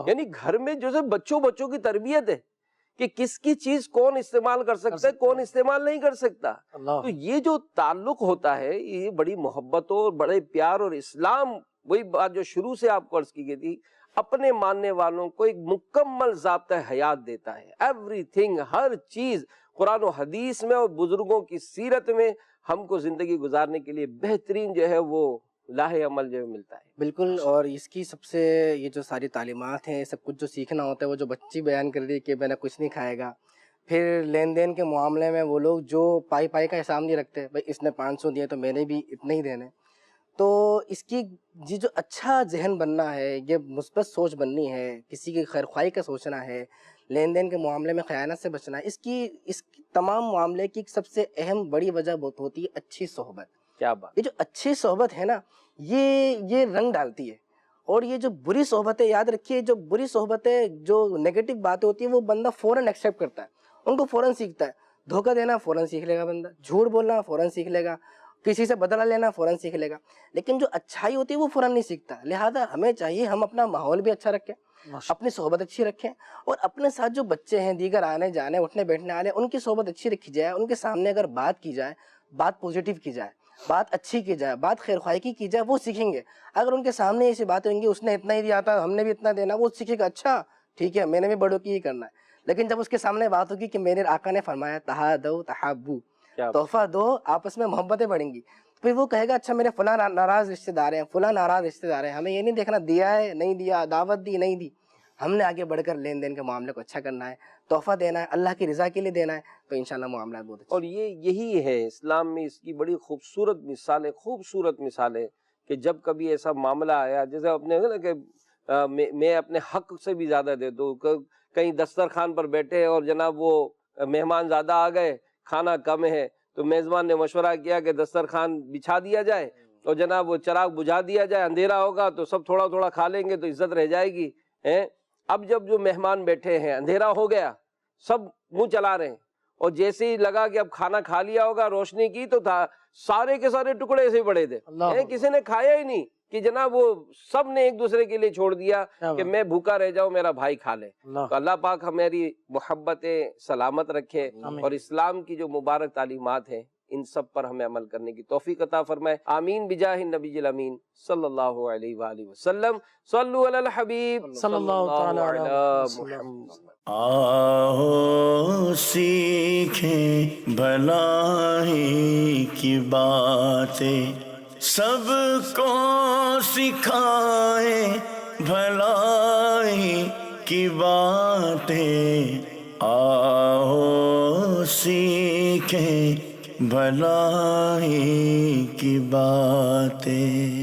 یعنی گھر میں جو ہے بچوں کی تربیت ہے کہ کس کی چیز کون استعمال کر سکتا ہے، کون استعمال نہیں کر سکتا. تو یہ جو تعلق ہوتا ہے یہ بڑی محبت اور بڑے پیار، اور اسلام وہی بات جو شروع سے آپ کو عرض کی گئی تھی، اپنے ماننے والوں کو ایک مکمل ضابطہ حیات دیتا ہے. ایوری تھنگ، ہر چیز قرآن و حدیث میں اور بزرگوں کی سیرت میں ہم کو زندگی گزارنے کے لیے بہترین جو ہے وہ لاہ عمل جو ملتا ہے. بالکل. اور اس کی سب سے یہ جو ساری تعلیمات ہیں، سب کچھ جو سیکھنا ہوتا ہے، وہ جو بچی بیان کر دی کہ میں نے کچھ نہیں کھائے گا. پھر لین دین کے معاملے میں وہ لوگ جو پائی کا حساب نہیں رکھتے، بھائی اس نے 500 دیے تو میں نے بھی اتنے ہی دینے. تو اس کی یہ جو اچھا ذہن بننا ہے، یہ مثبت سوچ بننی ہے، کسی کی خیر خواہی کا سوچنا ہے، لین دین کے معاملے میں خیانت سے بچنا ہے. اس کی تمام معاملے کی سب سے اہم بڑی وجہ ہوتی ہے اچھی صحبت. کیا بات. یہ جو اچھی صحبت ہے نا، یہ رنگ ڈالتی ہے. اور یہ جو بری صحبتیں، یاد رکھیے، جو بری صحبتیں، جو نیگیٹو باتیں ہوتی ہیں، وہ بندہ فوراً ایکسیپٹ کرتا ہے، ان کو فوراً سیکھتا ہے. دھوکہ دینا فوراً سیکھ لے گا بندہ، جھوٹ بولنا فوراً سیکھ لے گا، کسی سے بدلہ لینا فوراً سیکھ لے گا. لیکن جو اچھائی ہوتی ہے وہ فوراً نہیں سیکھتا. لہٰذا ہمیں چاہیے ہم اپنا ماحول بھی اچھا رکھیں، اپنی صحبت اچھی رکھیں، اور اپنے ساتھ جو بچے ہیں، دیگر آنے جانے اٹھنے بیٹھنے والے، ان کی صحبت اچھی رکھی جائے. ان کے سامنے اگر بات کی جائے، بات پازیٹیو کی جائے، بات اچھی کی جائے، بات خیر خواہی کی جائے، وہ سیکھیں گے. اگر ان کے سامنے ایسی باتیں ہویں گی، اس نے اتنا ہی دیا تھا ہم نے بھی اتنا دینا، وہ سیکھے گا اچھا ٹھیک ہے میں نے بھی بڑوں کی ہی کرنا ہے. لیکن جب اس کے سامنے بات ہوگی کہ میرے آقا نے فرمایا تہادو تحابو، تحفہ دو آپس میں محبتیں بڑھیں گی، پھر وہ کہے گا اچھا میرے فلاں ناراض رشتہ دار ہیں، فلاں ناراض رشتہ دار ہیں، ہمیں یہ نہیں دیکھنا دیا ہے نہیں دیا، دعوت دی نہیں دی، ہم نے آگے بڑھ کر لین دین کے معاملے کو اچھا کرنا ہے، تحفہ دینا ہے، اللہ کی رضا کے لیے دینا ہے، تو انشاءاللہ معاملات بہت اچھے. اور یہی ہے اسلام میں اس کی بڑی خوبصورت مثال ہے کہ جب کبھی ایسا معاملہ آیا، جیسے اپنے کہ میں اپنے حق سے بھی زیادہ دے دوں، کہیں دسترخوان پر بیٹھے اور جناب وہ مہمان زیادہ آ گئے، کھانا کم ہے، تو میزبان نے مشورہ کیا کہ دسترخوان بچھا دیا جائے اور جناب وہ چراغ بجھا دیا جائے، اندھیرا ہوگا تو سب تھوڑا تھوڑا کھا لیں گے تو عزت رہ جائے گی. اب جب جو مہمان بیٹھے ہیں، اندھیرا ہو گیا، سب منہ چلا رہے ہیں، اور جیسے ہی لگا کہ اب کھانا کھا لیا ہوگا، روشنی کی تو تھا سارے کے سارے ٹکڑے ایسے ہی پڑے تھے، کسی نے کھایا ہی نہیں، کہ جناب وہ سب نے ایک دوسرے کے لیے چھوڑ دیا کہ میں بھوکا رہ جاؤں، میرا بھائی کھا لے. تو اللہ پاک ہماری محبتیں سلامت رکھے اور اسلام کی جو مبارک تعلیمات ہیں ان سب پر ہمیں عمل کرنے کی توفیق عطا فرمائے. آمین بجاہ النبی الامین صلی اللہ علیہ وآلہ وسلم. صلو علی الحبیب صلی اللہ تعالی علیہ محمد. آؤ سیکھیں بھلائی کی باتیں، سب کو سکھائیں بھلائی کی باتیں. آؤ سیکھیں بھلائی کی باتیں.